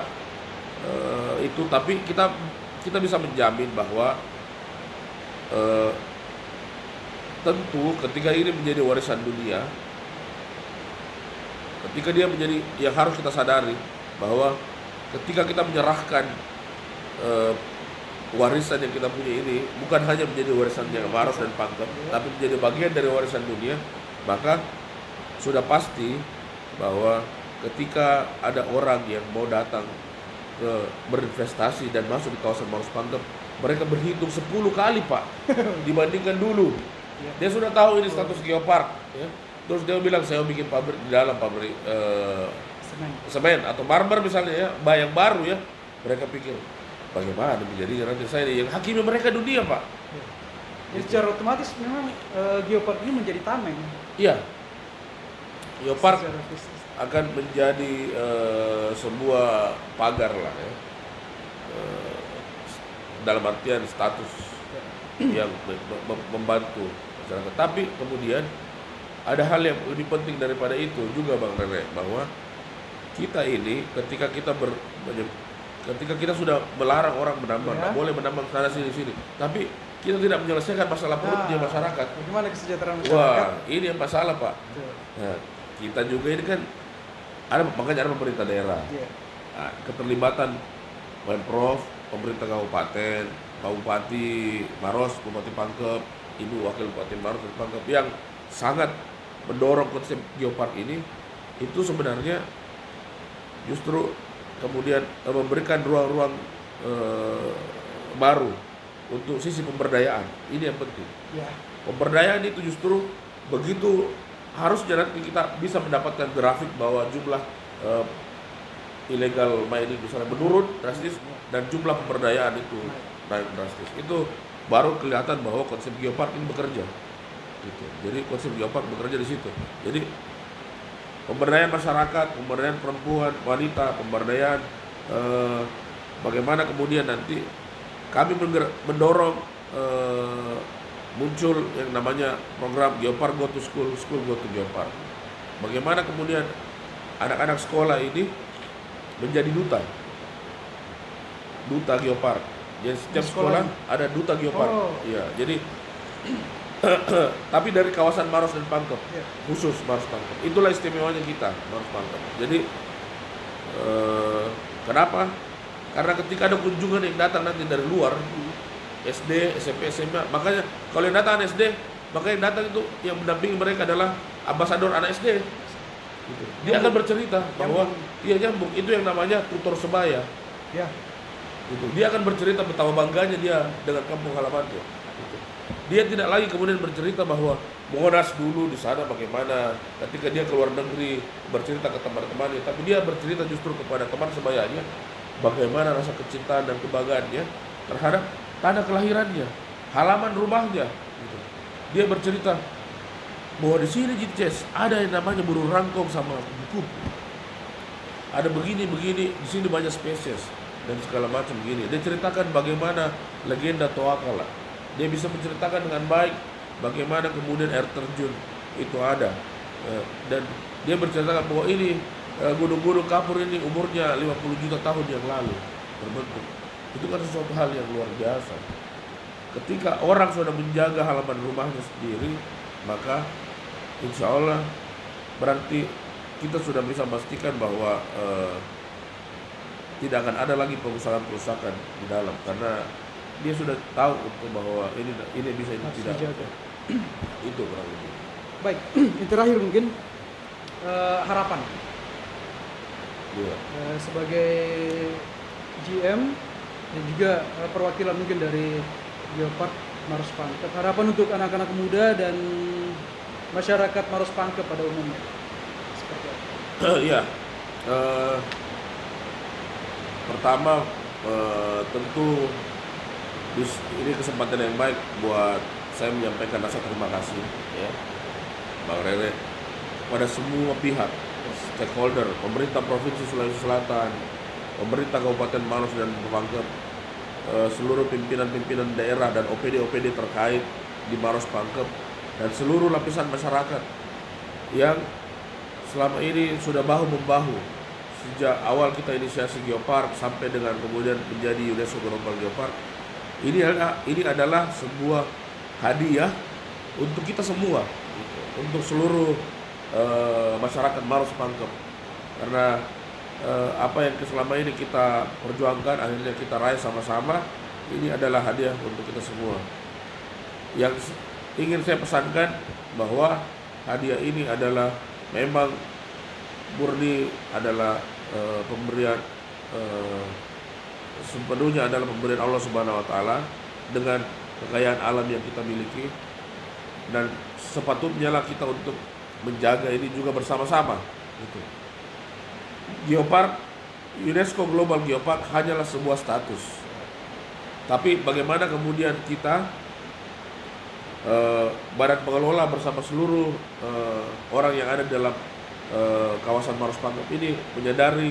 itu, tapi kita bisa menjamin bahwa tentu ketika ini menjadi warisan dunia, ketika dia menjadi, yang harus kita sadari bahwa ketika kita menyerahkan warisan yang kita punya ini bukan hanya menjadi warisan yang Maros dan Pangkep, tapi menjadi bagian dari warisan dunia, maka sudah pasti bahwa ketika ada orang yang mau datang berinvestasi dan masuk di kawasan Maros Pangkep, mereka berhitung 10 kali, Pak, dibandingkan dulu. Dia sudah tahu ini status geopark, ya. Terus dia bilang saya mau bikin pabrik di dalam pabrik semen atau marmer misalnya, ya, yang baru, ya. Mereka pikir bagaimana menjadi nanti saya yang hakimi mereka dunia, Pak. Ya, secara otomatis memang geopark ini menjadi tameng. Iya. Geopark akan menjadi sebuah pagar lah ya, eh, dalam artian status yang membantu masyarakat. Tapi kemudian ada hal yang lebih penting daripada itu juga Bang Rene, bahwa kita ini ketika kita sudah melarang orang menambang, nggak boleh menambang sana sini, tapi kita tidak menyelesaikan masalah perutnya masyarakat. Bagaimana kesejahteraan masyarakat? Wah, ini yang masalah Pak. Betul. Nah, kita juga ini kan makanya ada pemerintah daerah, nah, keterlibatan Pemprov, pemerintah kabupaten, Pak Bupati Maros, Bupati Pangkep, Ibu Wakil Bupati Maros dan Pangkep yang sangat mendorong konsep geopark ini. Itu sebenarnya justru kemudian memberikan ruang-ruang baru untuk sisi pemberdayaan. Ini yang penting. Pemberdayaan itu justru begitu harusnya nanti kita bisa mendapatkan grafik bahwa jumlah illegal mining misalnya menurun drastis dan jumlah pemberdayaan itu naik drastis. Itu baru kelihatan bahwa konsep geopark ini bekerja. Gitu. Jadi konsep geopark bekerja di situ. Jadi pemberdayaan masyarakat, pemberdayaan perempuan, wanita, pemberdayaan bagaimana kemudian nanti kami mendorong muncul yang namanya program Geopark Go to School, School Go to Geopark. Bagaimana kemudian anak-anak sekolah ini menjadi duta Geopark. Jadi setiap sekolah ada duta Geopark. Iya, jadi tapi dari kawasan Maros dan Pangkep, khusus Maros Pangkep. Itulah istimewanya kita, Maros Pangkep. Jadi kenapa? Karena ketika ada kunjungan yang datang nanti dari luar, SD, SMP, SMA, makanya kalau yang datang anak SD, maka yang datang itu yang mendampingi mereka adalah ambasador anak SD. Gitu. Dia akan bercerita bahwa dia nyambung, itu yang namanya tutor sebaya. Gitu. Dia akan bercerita betapa bangganya dia dengan kampung halamannya. Gitu. Dia tidak lagi kemudian bercerita bahwa Monas dulu di sana bagaimana, ketika dia keluar negeri bercerita ke teman-temannya, tapi dia bercerita justru kepada teman sebayanya bagaimana rasa kecintaan dan kebanggaannya terhadap tanah kelahirannya, halaman rumahnya. Gitu. Dia bercerita bahwa di sini Jitjes ada yang namanya burung rangkong sama buku. Ada begini-begini, di sini banyak spesies dan segala macam begini. Dia ceritakan bagaimana legenda Toakala. Dia bisa menceritakan dengan baik bagaimana kemudian air terjun itu ada. Dan dia berceritakan bahwa ini gunung-gunung kapur ini umurnya 50 juta tahun yang lalu terbentuk. Itu kan sesuatu hal yang luar biasa. Ketika orang sudah menjaga halaman rumahnya sendiri, maka insya Allah berarti kita sudah bisa memastikan bahwa tidak akan ada lagi perusakan di dalam, karena dia sudah tahu untuk bahwa ini bisa, ini tidak. Itu kurang lebih. Baik, yang terakhir mungkin harapan. Sebagai GM dan juga perwakilan mungkin dari Geopark Maros Pangkep, harapan untuk anak-anak muda dan masyarakat Maros Pangkep pada umumnya seperti apa? Iya, pertama tentu ini kesempatan yang baik buat saya menyampaikan rasa terima kasih ya Bang Rene pada semua pihak, stakeholder, pemerintah Provinsi Sulawesi Selatan, pemerintah Kabupaten Maros dan Pangkep, seluruh pimpinan-pimpinan daerah dan OPD-OPD terkait di Maros Pangkep, dan seluruh lapisan masyarakat yang selama ini sudah bahu-membahu sejak awal kita inisiasi Geopark sampai dengan kemudian menjadi UNESCO Global Geopark. Ini adalah sebuah hadiah untuk kita semua, untuk seluruh masyarakat Maros Pangkep, karena apa yang selama ini kita perjuangkan akhirnya kita raih sama-sama. Ini adalah hadiah untuk kita semua. Yang ingin saya pesankan bahwa hadiah ini adalah memang murni adalah pemberian, sepenuhnya adalah pemberian Allah Subhanahu wa taala dengan kekayaan alam yang kita miliki, dan sepatutnya lah kita untuk menjaga ini juga bersama-sama gitu. Geopark, UNESCO Global Geopark hanyalah sebuah status. Tapi bagaimana kemudian kita badan pengelola bersama seluruh orang yang ada dalam kawasan Maros Pangkep ini menyadari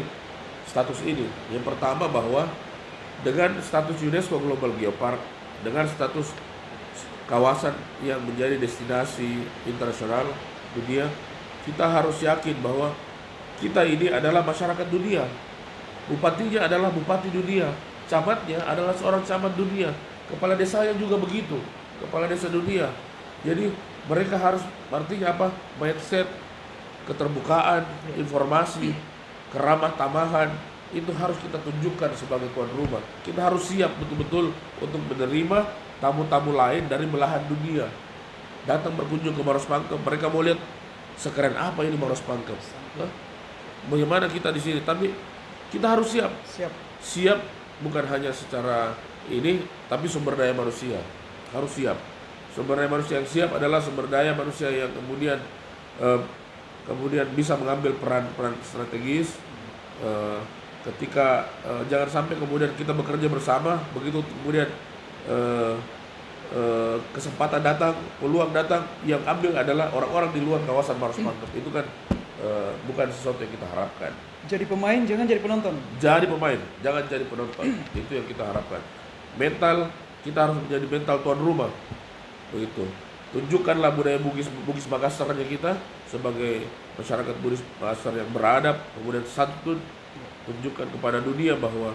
status ini. Yang pertama bahwa dengan status UNESCO Global Geopark, dengan status kawasan yang menjadi destinasi internasional dunia, kita harus yakin bahwa kita ini adalah masyarakat dunia. Bupatinya adalah bupati dunia, camatnya adalah seorang camat dunia, kepala desanya juga begitu, kepala desa dunia. Jadi mereka harus, artinya apa? Mindset, keterbukaan, informasi, keramah tamahan, itu harus kita tunjukkan sebagai tuan rumah. Kita harus siap betul-betul untuk menerima tamu-tamu lain dari belahan dunia datang berkunjung ke Maros Pangkep. Mereka mau lihat sekeren apa ini Maros Pangkep. Bagaimana kita di sini? Tapi kita harus siap. Siap bukan hanya secara ini, tapi sumber daya manusia harus siap. Sumber daya manusia yang siap adalah sumber daya manusia yang kemudian bisa mengambil peran strategis. Ketika jangan sampai kemudian kita bekerja bersama, begitu kemudian kesempatan datang, peluang datang, yang ambil adalah orang-orang di luar kawasan Maros Pangkep. Itu kan bukan sesuatu yang kita harapkan. Jadi pemain, jangan jadi penonton. Jadi pemain, jangan jadi penonton. Itu yang kita harapkan. Mental, kita harus menjadi mental tuan rumah. Begitu. Tunjukkanlah budaya Bugis Makassarnya kita sebagai masyarakat Bugis Makassar yang beradab, kemudian santun. Tunjukkan kepada dunia bahwa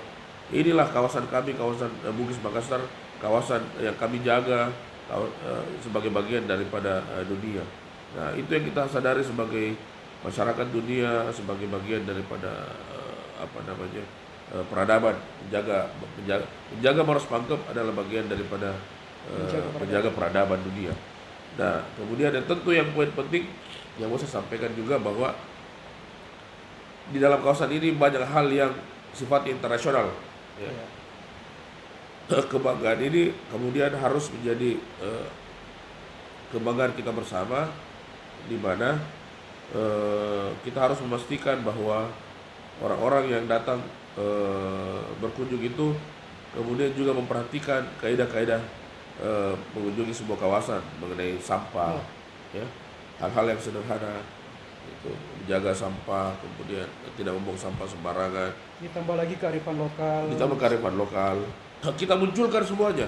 inilah kawasan kami, kawasan Bugis Makassar, kawasan yang kami jaga sebagai bagian daripada dunia. Nah, itu yang kita sadari sebagai masyarakat dunia, sebagai bagian daripada peradaban. Menjaga Maros Pangkep adalah bagian daripada menjaga peradaban dunia. Nah, kemudian yang tentu yang poin penting yang mau saya sampaikan juga bahwa di dalam kawasan ini banyak hal yang sifatnya internasional. Ya. Kebanggaan ini kemudian harus menjadi kebanggaan kita bersama, di mana kita harus memastikan bahwa orang-orang yang datang berkunjung itu kemudian juga memperhatikan kaidah-kaidah mengunjungi sebuah kawasan mengenai sampah, ya, hal-hal yang sederhana itu, menjaga sampah, kemudian tidak membuang sampah sembarangan. Ditambah lagi kearifan lokal. Kita munculkan semuanya.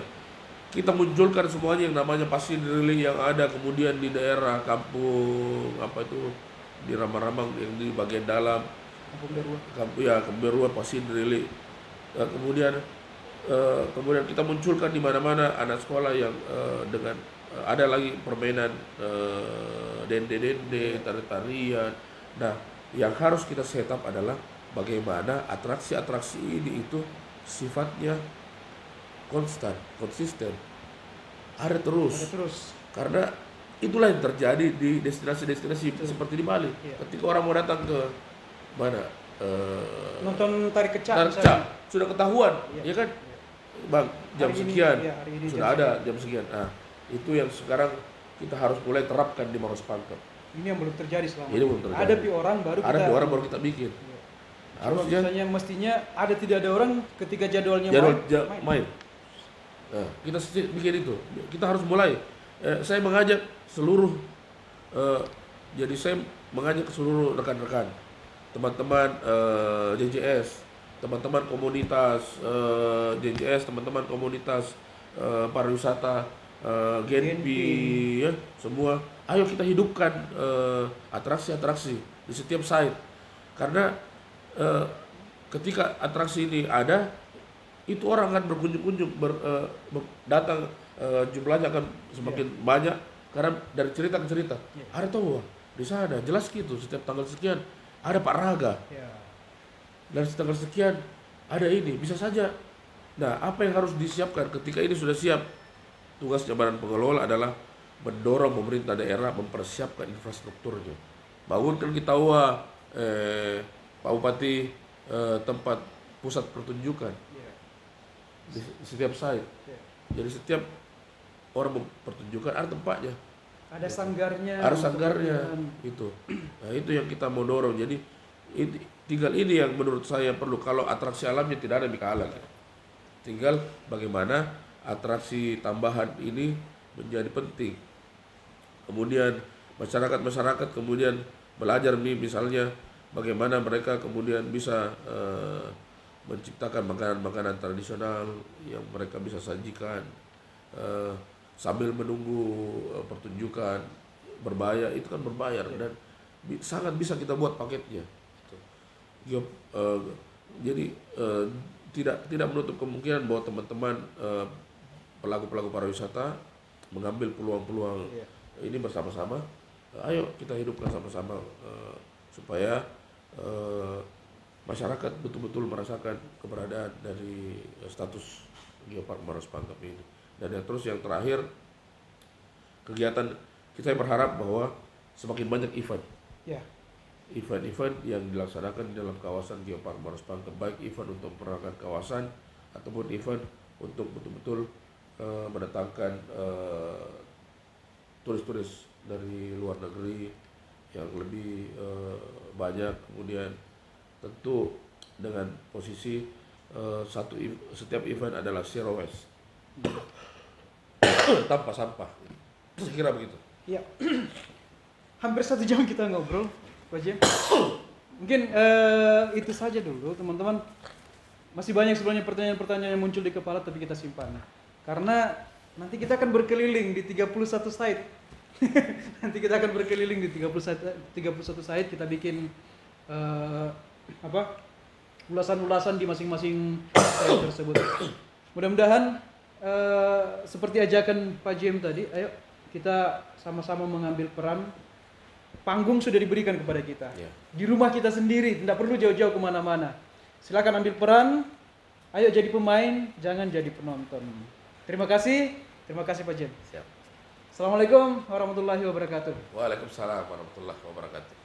Kita munculkan semuanya yang namanya pasir drilling yang ada kemudian di daerah kampung di Rambang-Rambang yang di bagian dalam. Kampung Berua pasir drilling. Kemudian kita munculkan di mana-mana anak sekolah yang dengan ada lagi permainan dende, tari-tarian. Nah, yang harus kita set up adalah bagaimana atraksi-atraksi ini itu sifatnya konsisten, ada terus. Karena itulah yang terjadi di destinasi-destinasi seperti di Bali. Ketika orang mau datang ke mana, nonton tari kecak, sudah ketahuan, ya kan, Bang, jam sekian sudah ada jam sekian. Nah, itu yang sekarang kita harus mulai terapkan di Maros Pangkep. Ini yang belum terjadi selama ini. Ada orang baru kita bikin. Harusnya mestinya tidak ada orang ketika jadwalnya main. Nah, kita bikin itu. Kita harus mulai. Saya mengajak seluruh seluruh rekan-rekan, teman-teman JJS, teman-teman komunitas JJS, teman-teman komunitas pariwisata, Genpi, ya, semua. Ayo kita hidupkan atraksi-atraksi di setiap site. Karena ketika atraksi ini ada, itu orang akan berkunjung-kunjung, datang, jumlahnya akan semakin banyak karena dari cerita ke cerita. Ada tahu di sana jelas gitu, setiap tanggal sekian ada Pak Raga. Dan tanggal sekian ada ini, bisa saja. Nah, apa yang harus disiapkan ketika ini sudah siap? Tugas Badan Pengelola adalah mendorong pemerintah daerah mempersiapkan infrastrukturnya. Bangunkan kita Pak Bupati tempat pusat pertunjukan di setiap site. Jadi setiap orang pertunjukan ada tempatnya. Ada sanggarnya. Itu. Nah, itu yang kita mau dorong. Jadi tinggal ini yang menurut saya perlu. Kalau atraksi alamnya tidak ada Mikaala. Tinggal bagaimana atraksi tambahan ini menjadi penting. Kemudian masyarakat kemudian belajar nih misalnya bagaimana mereka kemudian bisa menciptakan makanan-makanan tradisional yang mereka bisa sajikan sambil menunggu pertunjukan berbayar. Itu kan berbayar dan sangat bisa kita buat paketnya. Jadi tidak menutup kemungkinan bahwa teman-teman pelaku-pelaku pariwisata mengambil peluang-peluang ini bersama-sama. Ayo kita hidupkan sama-sama supaya masyarakat betul-betul merasakan keberadaan dari status Geopark Maros Pangkep ini. Dan yang terakhir, kegiatan kita berharap bahwa semakin banyak event. Event-event yang dilaksanakan di dalam kawasan Geopark Maros Pangkep, baik event untuk penerangan kawasan ataupun event untuk betul-betul mendatangkan turis-turis dari luar negeri yang lebih banyak. Kemudian tentu dengan posisi setiap event adalah zero waste, tanpa sampah. Saya kira begitu. Ya, hampir 1 jam kita ngobrol, Pak Jem. Mungkin itu saja dulu, teman-teman. Masih banyak sebenarnya pertanyaan-pertanyaan yang muncul di kepala, tapi kita simpan. Karena nanti kita akan berkeliling di 31 site. Nanti kita akan berkeliling di 31 site. Kita bikin ulasan-ulasan di masing-masing site tersebut. Mudah-mudahan seperti ajakan Pak Jem tadi, ayo kita sama-sama mengambil peran. Panggung sudah diberikan kepada kita. Di rumah kita sendiri, tidak perlu jauh-jauh kemana-mana. Silakan ambil peran, ayo jadi pemain, jangan jadi penonton. Terima kasih Pak Jem. Siap. Assalamualaikum warahmatullahi wabarakatuh. Waalaikumsalam warahmatullahi wabarakatuh.